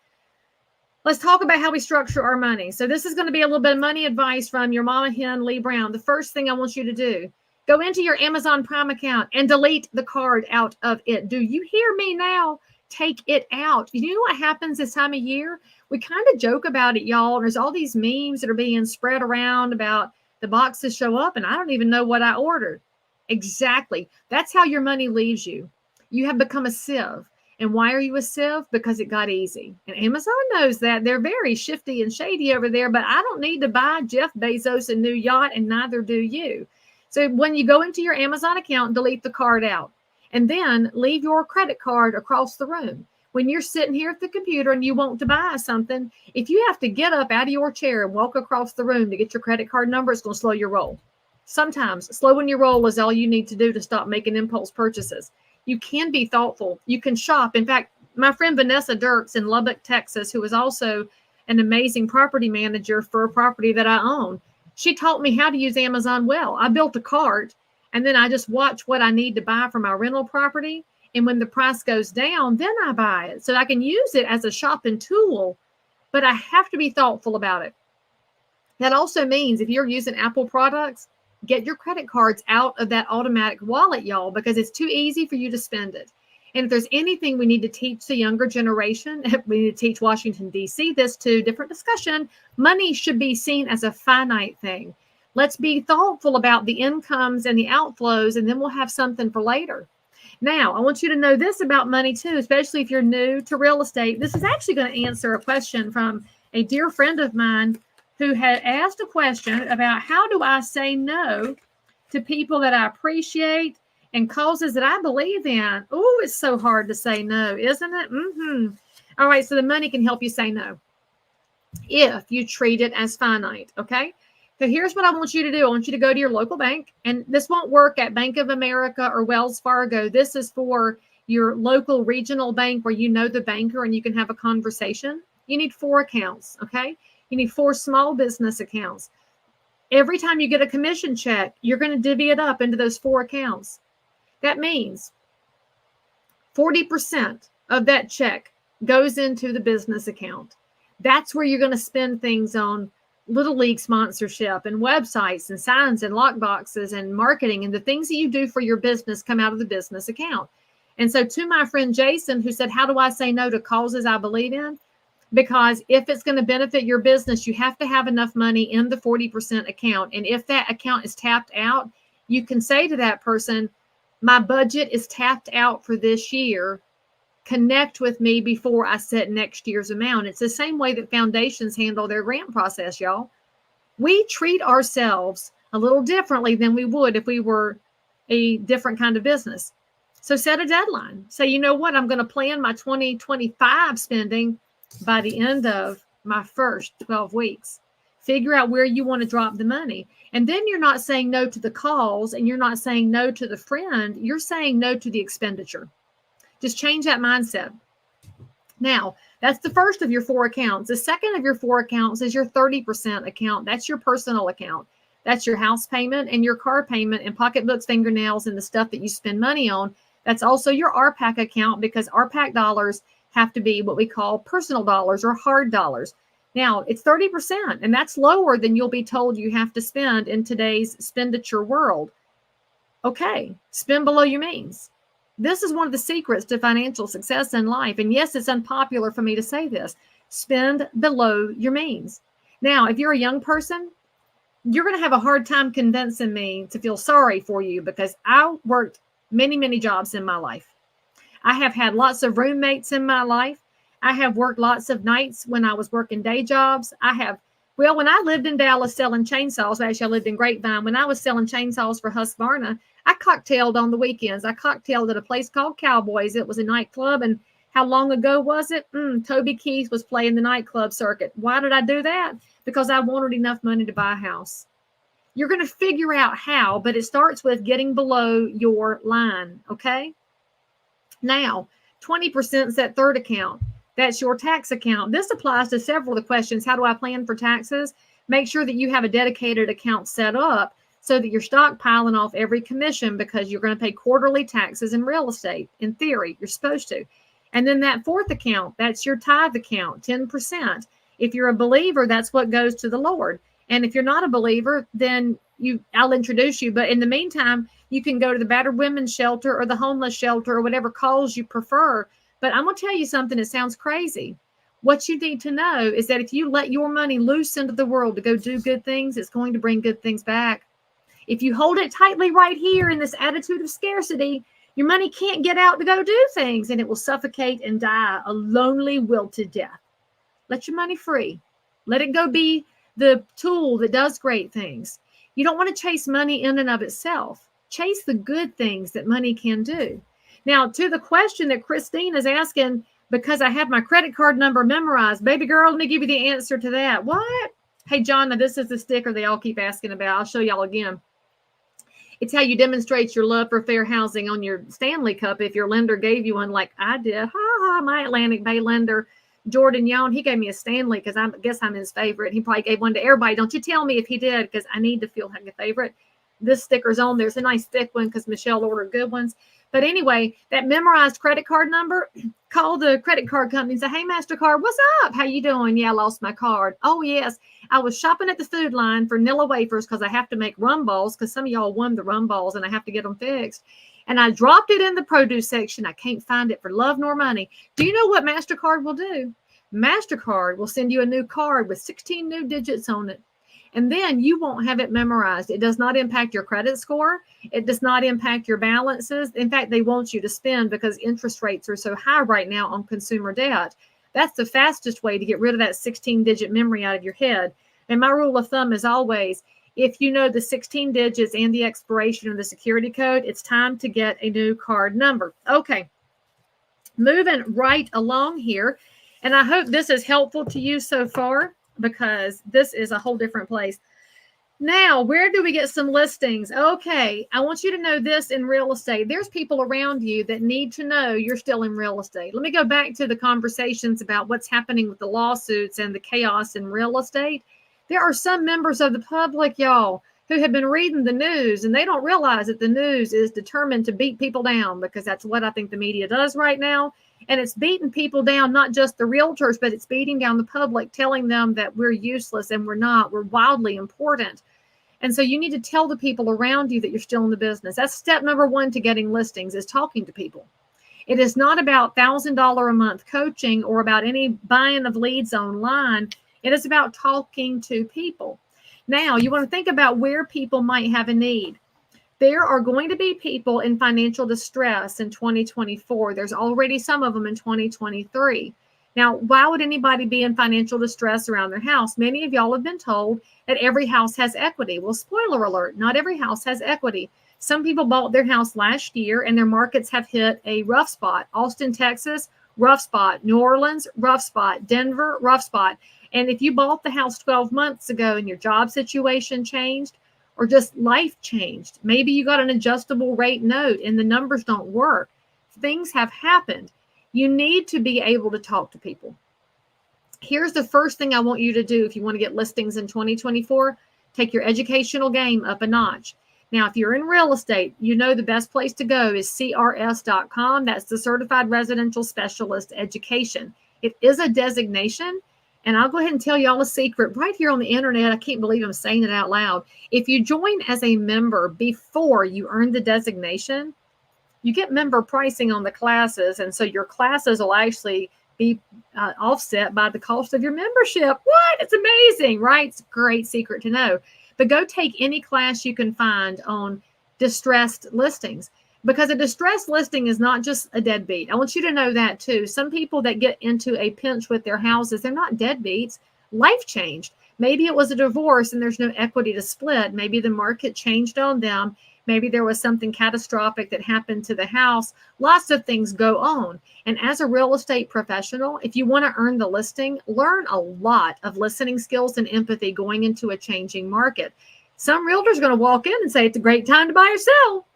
Let's talk about how we structure our money. So this is going to be a little bit of money advice from your mama hen, Leigh Brown. The first thing I want you to do, go into your Amazon Prime account and delete the card out of it. Do you hear me now? Take it out. You know what happens this time of year? We kind of joke about it, y'all. There's all these memes that are being spread around about the boxes show up and I don't even know what I ordered. Exactly. That's how your money leaves you. You have become a sieve. And why are you a sieve? Because it got easy. And Amazon knows that. They're very shifty and shady over there, but I don't need to buy Jeff Bezos a new yacht, and neither do you. So when you go into your Amazon account, delete the card out. And then leave your credit card across the room. When you're sitting here at the computer and you want to buy something, if you have to get up out of your chair and walk across the room to get your credit card number, it's going to slow your roll. Sometimes slowing your roll is all you need to do to stop making impulse purchases. You can be thoughtful. You can shop. In fact, my friend Vanessa Dirks in Lubbock, Texas, who is also an amazing property manager for a property that I own, she taught me how to use Amazon well. I built a cart, and then I just watch what I need to buy for my rental property. And when the price goes down, then I buy it. So I can use it as a shopping tool, but I have to be thoughtful about it. That also means if you're using Apple products, get your credit cards out of that automatic wallet, y'all, because it's too easy for you to spend it. And if there's anything we need to teach the younger generation, we need to teach Washington, D.C. this too, different discussion. Money should be seen as a finite thing. Let's be thoughtful about the incomes and the outflows, and then we'll have something for later. Now, I want you to know this about money too, especially if you're new to real estate. This is actually going to answer a question from a dear friend of mine who had asked a question about how do I say no to people that I appreciate and causes that I believe in. Oh, it's so hard to say no, isn't it? All right, so the money can help you say no if you treat it as finite, okay? So here's what I want you to do. I want you to go to your local bank, and this won't work at Bank of America or Wells Fargo. This is for your local regional bank where you know the banker and you can have a conversation. You need 4 accounts, okay? You need 4 small business accounts. Every time you get a commission check, you're going to divvy it up into those 4 accounts. That means 40% of that check goes into the business account. That's where you're going to spend things on Little League sponsorship and websites and signs and lock boxes and marketing, and the things that you do for your business come out of the business account. And so to my friend Jason, who said, how do I say no to causes I believe in? Because if it's going to benefit your business, you have to have enough money in the 40% account. And if that account is tapped out, you can say to that person, my budget is tapped out for this year. Connect with me before I set next year's amount. It's the same way that foundations handle their grant process, y'all. We treat ourselves a little differently than we would if we were a different kind of business. So set a deadline. Say, you know what? I'm going to plan my 2025 spending by the end of my first 12 weeks. Figure out where you want to drop the money. And then you're not saying no to the calls and you're not saying no to the friend. You're saying no to the expenditure. Just change that mindset. Now, that's the first of your 4 accounts. The second of your 4 accounts is your 30% account. That's your personal account. That's your house payment and your car payment and pocketbooks, fingernails, and the stuff that you spend money on. That's also your RPAC account, because RPAC dollars have to be what we call personal dollars or hard dollars. Now, it's 30%, and that's lower than you'll be told you have to spend in today's expenditure world. Okay, spend below your means. This is one of the secrets to financial success in life. And yes, it's unpopular for me to say this. Spend below your means. Now, if you're a young person, you're going to have a hard time convincing me to feel sorry for you, because I worked many, many jobs in my life. I have had lots of roommates in my life. I have worked lots of nights when I was working day jobs. When I lived in Dallas selling chainsaws, actually I lived in Grapevine. When I was selling chainsaws for Husqvarna, I cocktailed on the weekends. I cocktailed at a place called Cowboys. It was a nightclub, and How long ago was it? Toby Keith was playing the nightclub circuit. Why did I do that? Because I wanted enough money to buy a house. You're going to figure out how, but it starts with getting below your line, okay? Now, 20% is that third account. That's your tax account. This applies to several of the questions. How do I plan for taxes? Make sure that you have a dedicated account set up so that you're stockpiling off every commission, because you're going to pay quarterly taxes in real estate. In theory, you're supposed to. And then that fourth account, that's your tithe account, 10%. If you're a believer, that's what goes to the Lord. And if you're not a believer, then I'll introduce you. But in the meantime, you can go to the battered women's shelter or the homeless shelter or whatever cause you prefer. But I'm going to tell you something that sounds crazy. What you need to know is that if you let your money loose into the world to go do good things, it's going to bring good things back. If you hold it tightly right here in this attitude of scarcity, your money can't get out to go do things, and it will suffocate and die a lonely, wilted death. Let your money free. Let it go be the tool that does great things. You don't want to chase money in and of itself. Chase the good things that money can do. Now, to the question that Christine is asking, because I have my credit card number memorized, baby girl, let me give you the answer to that. What? Hey, John, now this is the sticker they all keep asking about. I'll show y'all again. It's how you demonstrate your love for fair housing on your Stanley Cup if your lender gave you one like I did. Ha ha, my Atlantic Bay lender, Jordan Young, he gave me a Stanley because I guess I'm his favorite. He probably gave one to everybody. Don't you tell me if he did, because I need to feel like a favorite. This sticker's on there. It's a nice thick one because Michelle ordered good ones. But anyway, that memorized credit card number, call the credit card company and say, hey, MasterCard, what's up? How you doing? Yeah, I lost my card. Oh, yes. I was shopping at the food line for Nilla wafers because I have to make rum balls because some of y'all won the rum balls and I have to get them fixed. And I dropped it in the produce section. I can't find it for love nor money. Do you know what MasterCard will do? MasterCard will send you a new card with 16 new digits on it. And then you won't have it memorized. It does not impact your credit score. It does not impact your balances. In fact, they want you to spend because interest rates are so high right now on consumer debt. That's the fastest way to get rid of that 16-digit memory out of your head. And my rule of thumb is always, if you know the 16 digits and the expiration of the security code, it's time to get a new card number. Okay, moving right along here. And I hope this is helpful to you so far, because this is a whole different place. Now, where do we get some listings? Okay, I want you to know this in real estate. There's people around you that need to know you're still in real estate. Let me go back to the conversations about what's happening with the lawsuits and the chaos in real estate. There are some members of the public, y'all, who have been reading the news, and they don't realize that the news is determined to beat people down, because that's what I think the media does right now. And it's beating people down, not just the realtors, but it's beating down the public, telling them that we're useless, and we're not. We're wildly important. And so you need to tell the people around you that you're still in the business. That's step number one to getting listings, is talking to people. It is not about $1,000 a month coaching or about any buying of leads online. It is about talking to people. Now, you want to think about where people might have a need. There are going to be people in financial distress in 2024. There's already some of them in 2023. Now, why would anybody be in financial distress around their house? Many of y'all have been told that every house has equity. Well, spoiler alert, not every house has equity. Some people bought their house last year and their markets have hit a rough spot. Austin, Texas, rough spot. New Orleans, rough spot. Denver, rough spot. And if you bought the house 12 months ago and your job situation changed, or just life changed, maybe you got an adjustable rate note and the numbers don't work, things have happened. You need to be able to talk to people. Here's the first thing I want you to do if you want to get listings in 2024. Take your educational game up a notch. Now, if you're in real estate, you know the best place to go is CRS.com. That's the Certified Residential Specialist Education. It is a designation. And I'll go ahead and tell y'all a secret right here on the internet. I can't believe I'm saying it out loud. If you join as a member before you earn the designation, you get member pricing on the classes. And so your classes will actually be offset by the cost of your membership. What? It's amazing, right? It's a great secret to know. But go take any class you can find on distressed listings, because a distressed listing is not just a deadbeat. I want you to know that too. Some people that get into a pinch with their houses, they're not deadbeats. Life changed. Maybe it was a divorce and there's no equity to split. Maybe the market changed on them. Maybe there was something catastrophic that happened to the house. Lots of things go on. And as a real estate professional, if you want to earn the listing, learn a lot of listening skills and empathy going into a changing market. Some realtors are going to walk in and say, it's a great time to buy or sell.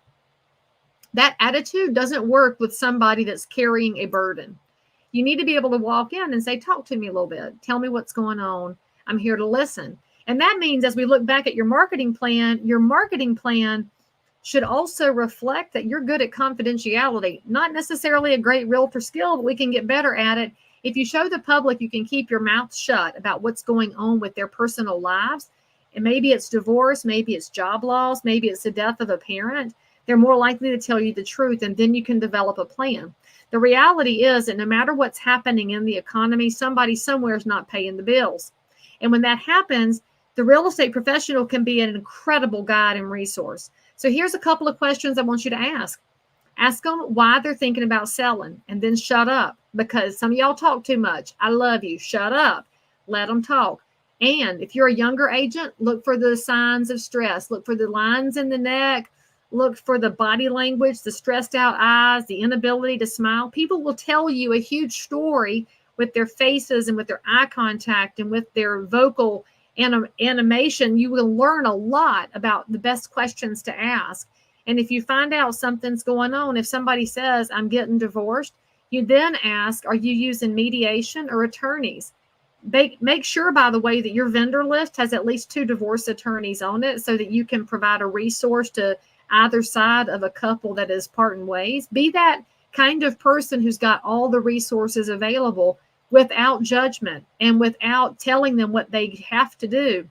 That attitude doesn't work with somebody that's carrying a burden. You need to be able to walk in and say, talk to me a little bit. Tell me what's going on. I'm here to listen. And that means as we look back at your marketing plan should also reflect that you're good at confidentiality. Not necessarily a great realtor skill, but we can get better at it. If you show the public you can keep your mouth shut about what's going on with their personal lives, and maybe it's divorce, maybe it's job loss, maybe it's the death of a parent, they're more likely to tell you the truth, and then you can develop a plan. The reality is that no matter what's happening in the economy, somebody somewhere is not paying the bills. And when that happens, the real estate professional can be an incredible guide and resource. So here's a couple of questions I want you to ask. Ask them why they're thinking about selling, and then shut up, because some of y'all talk too much. I love you. Shut up. Let them talk. And if you're a younger agent, look for the signs of stress. Look for the lines in the neck. Look for the body language, the stressed out eyes, the inability to smile. People will tell you a huge story with their faces and with their eye contact and with their vocal animation. You will learn a lot about the best questions to ask. And if you find out something's going on, if somebody says, I'm getting divorced, you then ask, are you using mediation or attorneys? Make sure, by the way, that your vendor list has at least 2 divorce attorneys on it so that you can provide a resource to either side of a couple that is parting ways. Be that kind of person who's got all the resources available without judgment and without telling them what they have to do.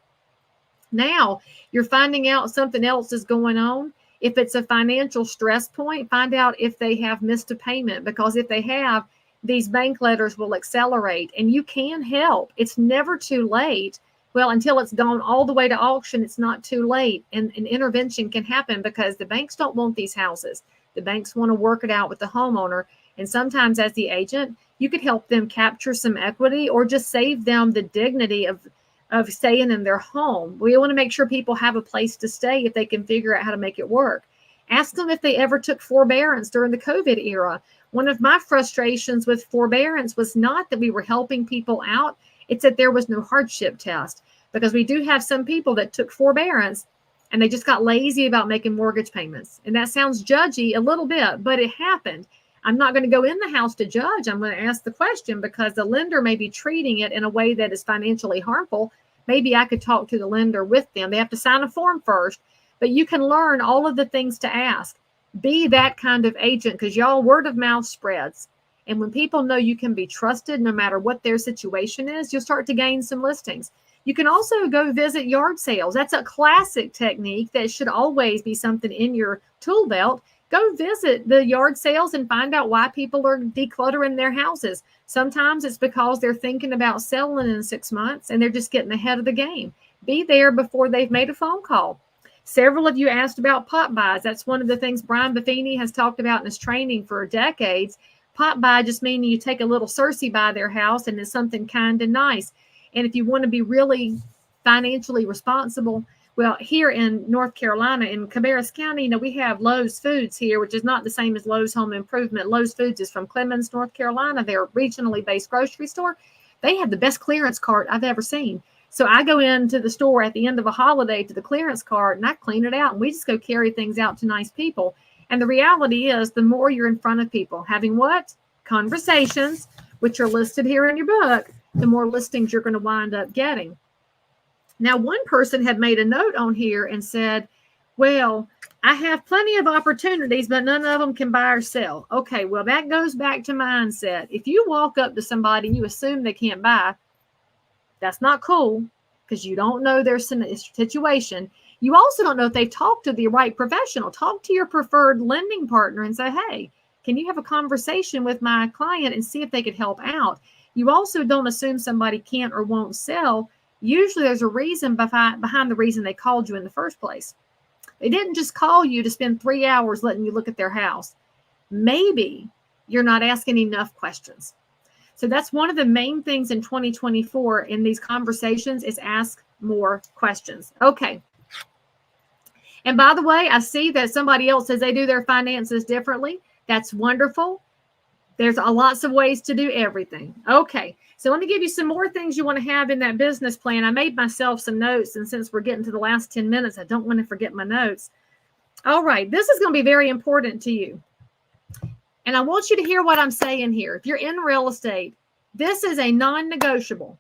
Now, you're finding out something else is going on. If it's a financial stress point, find out if they have missed a payment, because if they have, these bank letters will accelerate, and you can help. It's never too late. Well, until it's gone all the way to auction, it's not too late. And an intervention can happen because the banks don't want these houses. The banks want to work it out with the homeowner. And sometimes as the agent, you could help them capture some equity or just save them the dignity of staying in their home. We want to make sure people have a place to stay if they can figure out how to make it work. Ask them if they ever took forbearance during the COVID era. One of my frustrations with forbearance was not that we were helping people out. It's that there was no hardship test, because we do have some people that took forbearance and they just got lazy about making mortgage payments. And that sounds judgy a little bit, but it happened. I'm not going to go in the house to judge. I'm going to ask the question because the lender may be treating it in a way that is financially harmful. Maybe I could talk to the lender with them. They have to sign a form first, but you can learn all of the things to ask. Be that kind of agent, because y'all, word of mouth spreads. And when people know you can be trusted, no matter what their situation is, you'll start to gain some listings. You can also go visit yard sales. That's a classic technique that should always be something in your tool belt. Go visit the yard sales and find out why people are decluttering their houses. Sometimes it's because they're thinking about selling in 6 months and they're just getting ahead of the game. Be there before they've made a phone call. Several of you asked about pop buys. That's one of the things Brian Buffini has talked about in his training for decades. Pop buy just meaning you take a little Cersei by their house and it's something kind and nice. And if you want to be really financially responsible, well, here in North Carolina, in Cabarrus County, we have Lowe's Foods here, which is not the same as Lowe's Home Improvement. Lowe's Foods is from Clemens, North Carolina. They're a regionally based grocery store. They have the best clearance cart I've ever seen. So I go into the store at the end of a holiday to the clearance cart and I clean it out, and we just go carry things out to nice people. And the reality is, the more you're in front of people having what? Conversations, which are listed here in your book, the more listings you're going to wind up getting. Now, one person had made a note on here and said, well, I have plenty of opportunities, but none of them can buy or sell. Okay, well, that goes back to mindset. If you walk up to somebody and you assume they can't buy, that's not cool, because you don't know their situation. You also don't know if they've talked to the right professional. Talk to your preferred lending partner and say, hey, can you have a conversation with my client and see if they could help out? You also don't assume somebody can't or won't sell. Usually there's a reason behind the reason they called you in the first place. They didn't just call you to spend 3 hours letting you look at their house. Maybe you're not asking enough questions. So that's one of the main things in 2024 in these conversations is ask more questions. Okay. And by the way, I see that somebody else says they do their finances differently. That's wonderful. There's lots of ways to do everything. Okay, so let me give you some more things you want to have in that business plan. I made myself some notes, and since we're getting to the last 10 minutes, I don't want to forget my notes. All right, this is going to be very important to you. And I want you to hear what I'm saying here. If you're in real estate, this is a non-negotiable.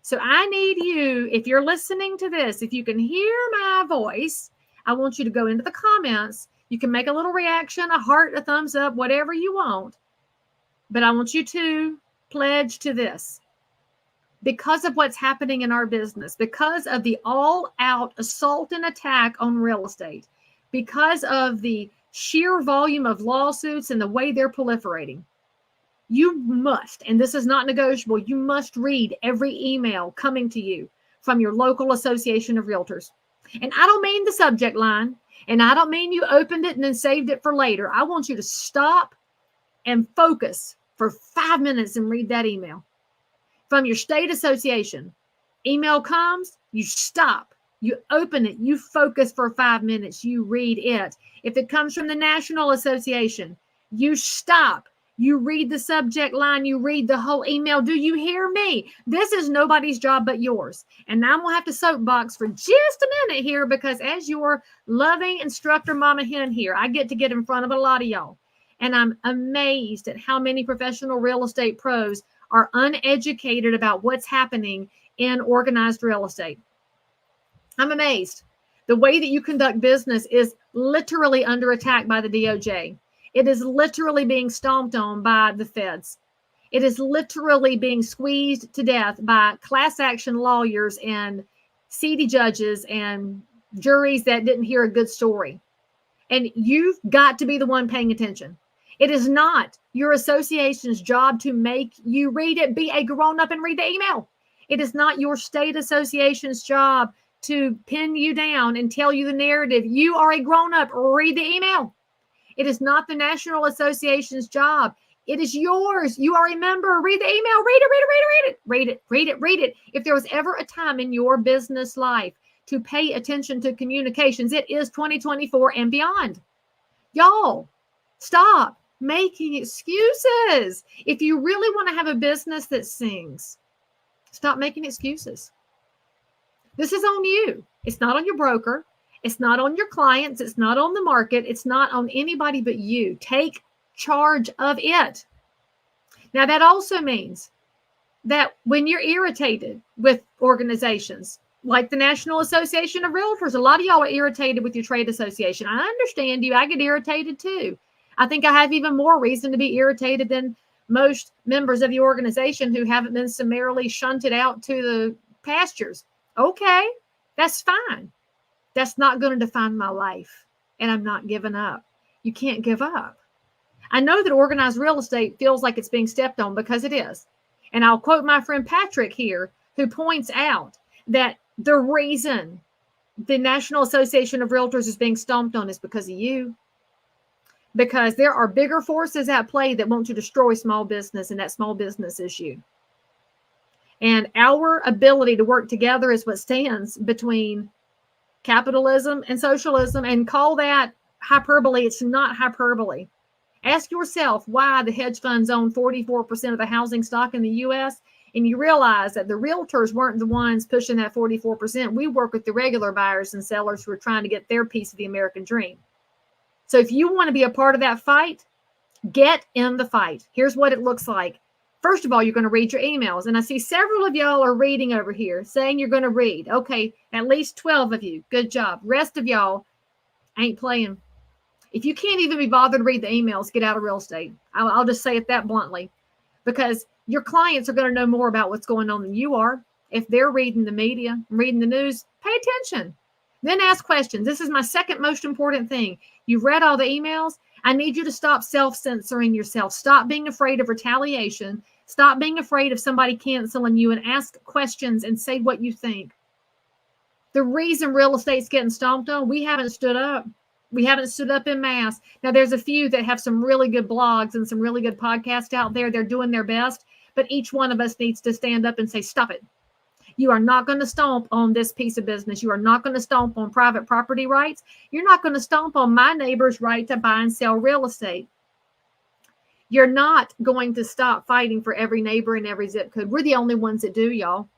So I need you, if you're listening to this, if you can hear my voice, I want you to go into the comments. You can make a little reaction, a heart, a thumbs up, whatever you want. But I want you to pledge to this. Because of what's happening in our business, because of the all-out assault and attack on real estate, because of the sheer volume of lawsuits and the way they're proliferating, you must, and this is not negotiable, you must read every email coming to you from your local association of realtors. And I don't mean the subject line, and I don't mean you opened it and then saved it for later. I want you to stop and focus for 5 minutes and read that email. From your state association, email comes, you stop, you open it, you focus for 5 minutes, you read it. If it comes from the National Association, you stop, you read the subject line, you read the whole email. Do you hear me? This is nobody's job but yours. And I'm going to have to soapbox for just a minute here, because as your loving instructor, Mama Hen here, I get to get in front of a lot of y'all. And I'm amazed at how many professional real estate pros are uneducated about what's happening in organized real estate. I'm amazed. The way that you conduct business is literally under attack by the DOJ. It is literally being stomped on by the feds. It is literally being squeezed to death by class action lawyers and seedy judges and juries that didn't hear a good story. And you've got to be the one paying attention. It is not your association's job to make you read it. Be a grown-up and read the email. It is not your state association's job to pin you down and tell you the narrative. You are a grown-up. Read the email. It is not the National Association's job. It is yours. You are a member. Read the email. Read it, read it, read it, read it. Read it, read it, read it. If there was ever a time in your business life to pay attention to communications, it is 2024 and beyond. Y'all, stop making excuses. If you really want to have a business that sings, stop making excuses. This is on you. It's not on your broker. It's not on your clients. It's not on the market. It's not on anybody but you. Take charge of it. Now, that also means that when you're irritated with organizations like the National Association of Realtors, a lot of y'all are irritated with your trade association. I understand you. I get irritated too. I think I have even more reason to be irritated than most members of the organization who haven't been summarily shunted out to the pastures. Okay, that's fine. That's not going to define my life, and I'm not giving up. You can't give up. I know that organized real estate feels like it's being stepped on, because it is. And I'll quote my friend Patrick here, who points out that the reason the National Association of Realtors is being stomped on is because of you. Because there are bigger forces at play that want to destroy small business, and that small business is you. And our ability to work together is what stands between capitalism and socialism. And call that hyperbole. It's not hyperbole. Ask yourself why the hedge funds own 44% of the housing stock in the U.S., and you realize that the realtors weren't the ones pushing that 44%. We work with the regular buyers and sellers who are trying to get their piece of the American dream. So if you want to be a part of that fight, get in the fight. Here's what it looks like. First of all, you're going to read your emails. And I see several of y'all are reading over here, saying you're going to read. Okay, at least 12 of you. Good job. Rest of y'all ain't playing. If you can't even be bothered to read the emails, get out of real estate. I'll just say it that bluntly. Because your clients are going to know more about what's going on than you are. If they're reading the media, reading the news, pay attention. Then ask questions. This is my second most important thing. You've read all the emails. I need you to stop self-censoring yourself. Stop being afraid of retaliation. Stop being afraid of somebody canceling you, and ask questions and say what you think. The reason real estate's getting stomped on, we haven't stood up. We haven't stood up en masse. Now, there's a few that have some really good blogs and some really good podcasts out there. They're doing their best, but each one of us needs to stand up and say, stop it. You are not going to stomp on this piece of business. You are not going to stomp on private property rights. You're not going to stomp on my neighbor's right to buy and sell real estate. You're not going to stop fighting for every neighbor in every zip code. We're the only ones that do, y'all.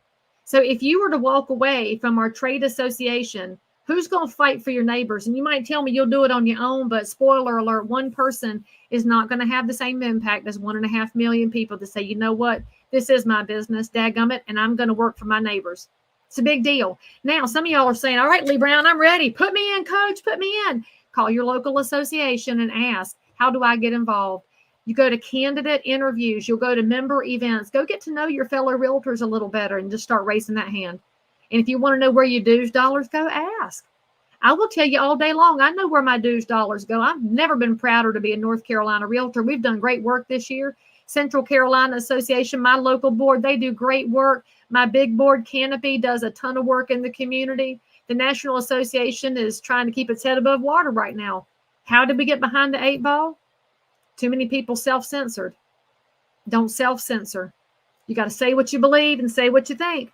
So if you were to walk away from our trade association, who's going to fight for your neighbors? And you might tell me you'll do it on your own, but spoiler alert, one person is not going to have the same impact as 1.5 million people to say, you know what, this is my business, dadgummit, and I'm going to work for my neighbors. It's a big deal. Now, some of y'all are saying, all right, Leigh Brown, I'm ready. Put me in, coach, put me in. Call your local association and ask, how do I get involved? You go to candidate interviews. You'll go to member events. Go get to know your fellow realtors a little better and just start raising that hand. And if you want to know where your dues dollars go, ask. I will tell you all day long. I know where my dues dollars go. I've never been prouder to be a North Carolina realtor. We've done great work this year. Central Carolina Association, my local board, they do great work. My big board, Canopy, does a ton of work in the community. The National Association is trying to keep its head above water right now. How did we get behind the 8 ball? Too many people self-censored. Don't self-censor. You got to say what you believe and say what you think.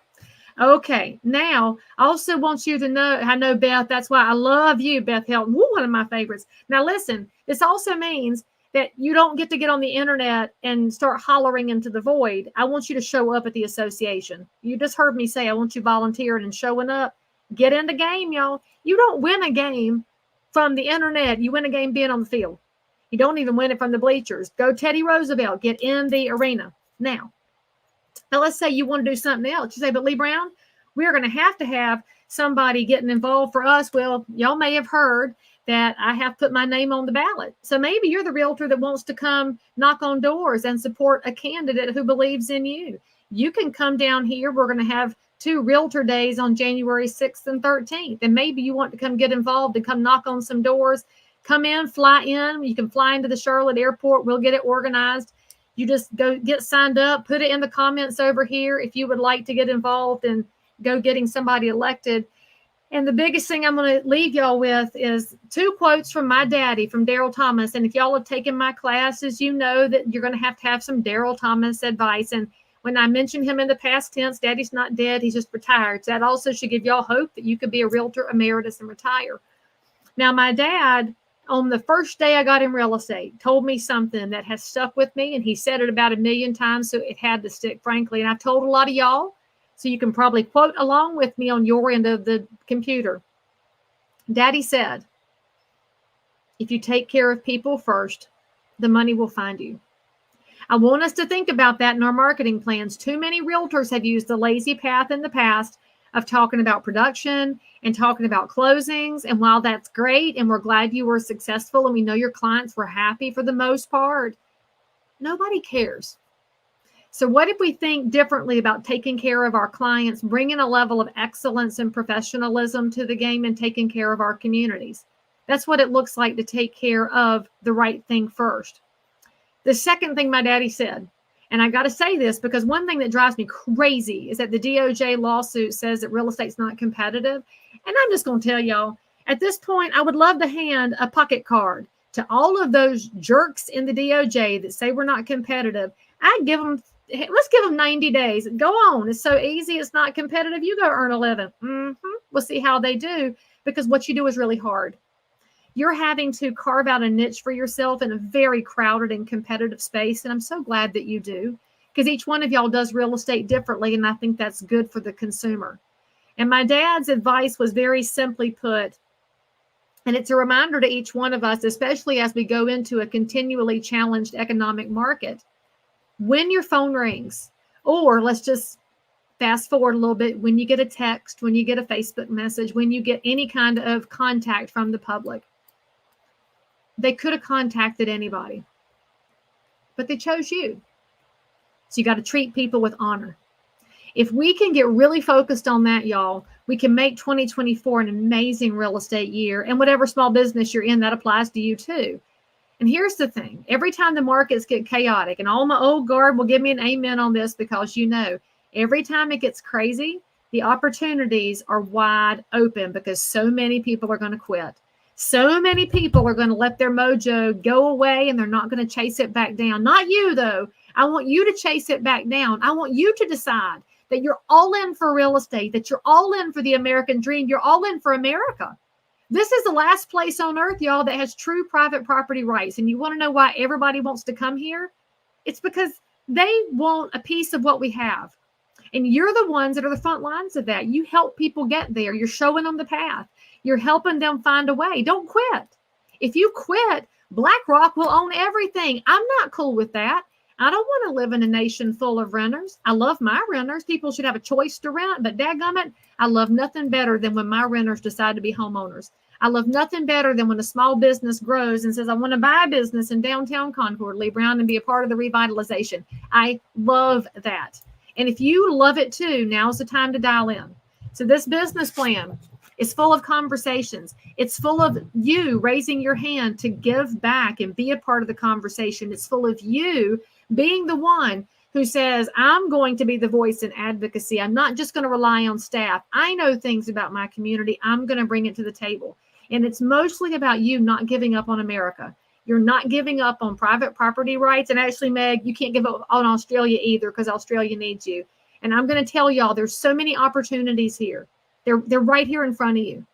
Okay, now I also want you to know, I know Beth, that's why I love you, Beth Helton, one of my favorites. Now listen, this also means that you don't get to get on the internet and start hollering into the void. I want you to show up at the association. You just heard me say I want you volunteering and showing up. Get in the game, y'all. You don't win a game from the internet. You win a game being on the field. You don't even win it from the bleachers. Go Teddy Roosevelt. Get in the arena. Now let's say you want to do something else. You say, but Leigh Brown, we're going to have somebody getting involved for us. Well, y'all may have heard that I have put my name on the ballot. So maybe you're the realtor that wants to come knock on doors and support a candidate who believes in you. You can come down here. We're going to have 2 realtor days on January 6th and 13th. And maybe you want to come get involved and come knock on some doors. Come in, fly in. You can fly into the Charlotte airport. We'll get it organized. You just go get signed up, put it in the comments over here if you would like to get involved and go getting somebody elected. And the biggest thing I'm going to leave y'all with is 2 quotes from my daddy, from Daryl Thomas. And if y'all have taken my classes, you know that you're going to have some Daryl Thomas advice. And when I mention him in the past tense, Daddy's not dead. He's just retired. So that also should give y'all hope that you could be a realtor emeritus and retire. Now, my dad, on the first day I got in real estate, told me something that has stuck with me, and he said it about 1 million times, so it had to stick, frankly. And I've told a lot of y'all, so you can probably quote along with me on your end of the computer. Daddy said, if you take care of people first, the money will find you. I want us to think about that in our marketing plans. Too many realtors have used the lazy path in the past of talking about production and talking about closings. And while that's great, and we're glad you were successful, and we know your clients were happy for the most part, nobody cares. So what if we think differently about taking care of our clients, bringing a level of excellence and professionalism to the game, and taking care of our communities? That's what it looks like to take care of the right thing first. The second thing my daddy said, and I got to say this because one thing that drives me crazy is that the DOJ lawsuit says that real estate's not competitive. And I'm just going to tell y'all, at this point, I would love to hand a pocket card to all of those jerks in the DOJ that say we're not competitive. Let's give them 90 days. Go on. It's so easy. It's not competitive. You go earn 11. We'll see how they do, because what you do is really hard. You're having to carve out a niche for yourself in a very crowded and competitive space. And I'm so glad that you do, because each one of y'all does real estate differently. And I think that's good for the consumer. And my dad's advice was very simply put, and it's a reminder to each one of us, especially as we go into a continually challenged economic market. When your phone rings, or let's just fast forward a little bit, when you get a text, when you get a Facebook message, when you get any kind of contact from the public, they could have contacted anybody, but they chose you. So you got to treat people with honor. If we can get really focused on that, y'all, we can make 2024 an amazing real estate year. And whatever small business you're in, that applies to you too. And here's the thing. Every time the markets get chaotic, and all my old guard will give me an amen on this, because every time it gets crazy, the opportunities are wide open, because so many people are going to quit. So many people are going to let their mojo go away, and they're not going to chase it back down. Not you, though. I want you to chase it back down. I want you to decide that you're all in for real estate, that you're all in for the American dream. You're all in for America. This is the last place on earth, y'all, that has true private property rights. And you want to know why everybody wants to come here? It's because they want a piece of what we have. And you're the ones that are the front lines of that. You help people get there. You're showing them the path. You're helping them find a way. Don't quit. If you quit, BlackRock will own everything. I'm not cool with that. I don't want to live in a nation full of renters. I love my renters. People should have a choice to rent, but dadgummit, I love nothing better than when my renters decide to be homeowners. I love nothing better than when a small business grows and says, I want to buy a business in downtown Concord, Leigh Brown, and be a part of the revitalization. I love that. And if you love it too, now's the time to dial in. So this business plan is full of conversations. It's full of you raising your hand to give back and be a part of the conversation. It's full of you being the one who says, I'm going to be the voice in advocacy. I'm not just going to rely on staff. I know things about my community. I'm going to bring it to the table. And it's mostly about you not giving up on America. You're not giving up on private property rights. And actually, Meg, you can't give up on Australia either because Australia needs you. And I'm going to tell y'all, there's so many opportunities here. They're right here in front of you.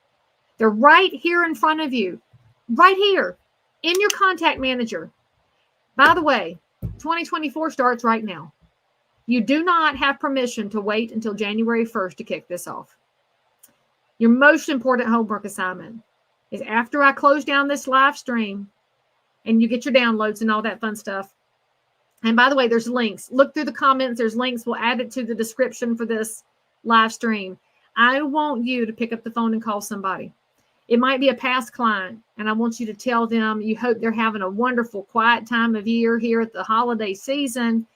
They're right here in front of you. Right here in your contact manager. By the way, 2024 starts right now. You do not have permission to wait until January 1st to kick this off. Your most important homework assignment is after I close down this live stream and you get your downloads and all that fun stuff. And by the way, there's links. Look through the comments. There's links. We'll add it to the description for this live stream. I want you to pick up the phone and call somebody. It might be a past client, and I want you to tell them you hope they're having a wonderful, quiet time of year here at the holiday season.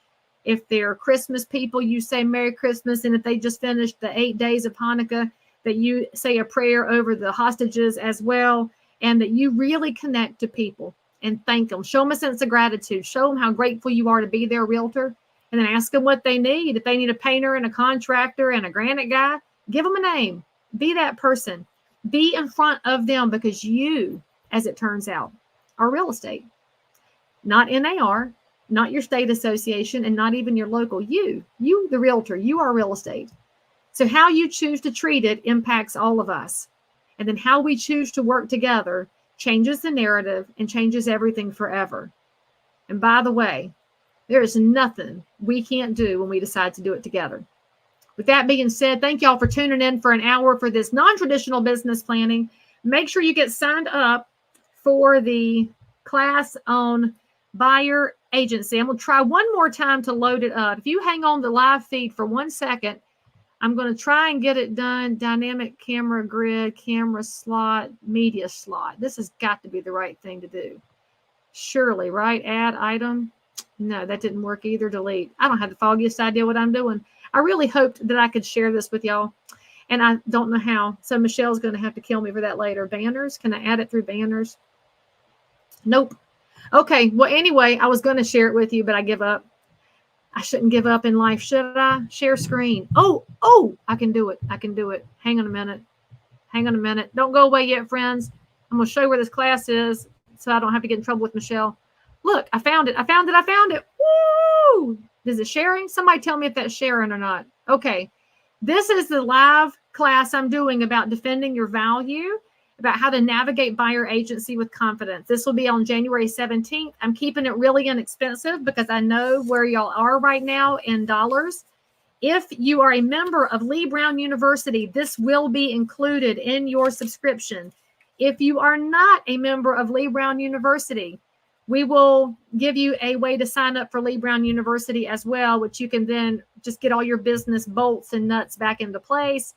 If they're Christmas people, you say Merry Christmas. And if they just finished the 8 days of Hanukkah, that you say a prayer over the hostages as well, and that you really connect to people and thank them. Show them a sense of gratitude. Show them how grateful you are to be their realtor, and then ask them what they need. If they need a painter and a contractor and a granite guy, give them a name. Be that person. Be in front of them, because you, as it turns out, are real estate. Not NAR, not your state association, and not even your local. You, the realtor, you are real estate. So how you choose to treat it impacts all of us. And then how we choose to work together changes the narrative and changes everything forever. And by the way, there is nothing we can't do when we decide to do it together. With that being said, thank y'all for tuning in for an hour for this non-traditional business planning. Make sure you get signed up for the class on buyer agency. I'm going to try one more time to load it up. If you hang on the live feed for 1 second, I'm going to try and get it done. Dynamic camera grid, camera slot, media slot. This has got to be the right thing to do. Surely, right? Add item. No, that didn't work either. Delete. I don't have the foggiest idea what I'm doing. I really hoped that I could share this with y'all, and I don't know how. So Michelle's going to have to kill me for that later. Banners. Can I add it through banners? Nope. Okay. Well, anyway, I was going to share it with you, but I give up. I shouldn't give up in life, should I? Share screen. Oh, I can do it. I can do it. Hang on a minute. Don't go away yet, friends. I'm going to show you where this class is so I don't have to get in trouble with Michelle. Look, I found it. Woo! Is it sharing? Somebody tell me if that's sharing or not. Okay. This is the live class I'm doing about defending your value, about how to navigate buyer agency with confidence. This will be on January 17th. I'm keeping it really inexpensive because I know where y'all are right now in dollars. If you are a member of Leigh Brown University, this will be included in your subscription. If you are not a member of Leigh Brown University, we will give you a way to sign up for Leigh Brown University as well, which you can then just get all your business bolts and nuts back into place.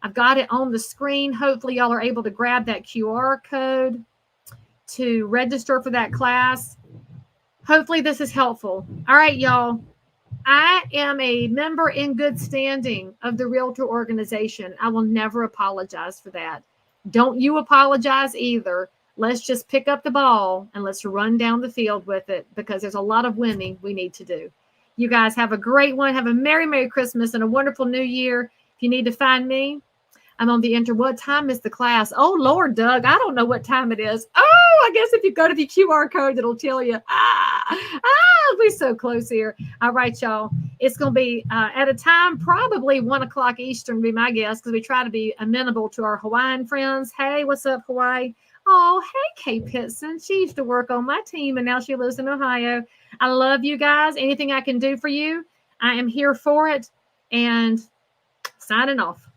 I've got it on the screen. Hopefully y'all are able to grab that QR code to register for that class. Hopefully this is helpful. All right, y'all. I am a member in good standing of the Realtor organization. I will never apologize for that. Don't you apologize either. Let's just pick up the ball and let's run down the field with it, because there's a lot of winning we need to do. You guys have a great one. Have a Merry, Merry Christmas and a wonderful New Year. If you need to find me, I'm on the what time is the class? Oh, Lord, Doug, I don't know what time it is. Oh, I guess if you go to the QR code, it'll tell you. We're so close here. All right, y'all. It's going to be at a time, probably 1 o'clock Eastern, be my guess, because we try to be amenable to our Hawaiian friends. Hey, what's up, Hawaii? Oh, hey, Kay Pitson. She used to work on my team, and now she lives in Ohio. I love you guys. Anything I can do for you, I am here for it. And signing off.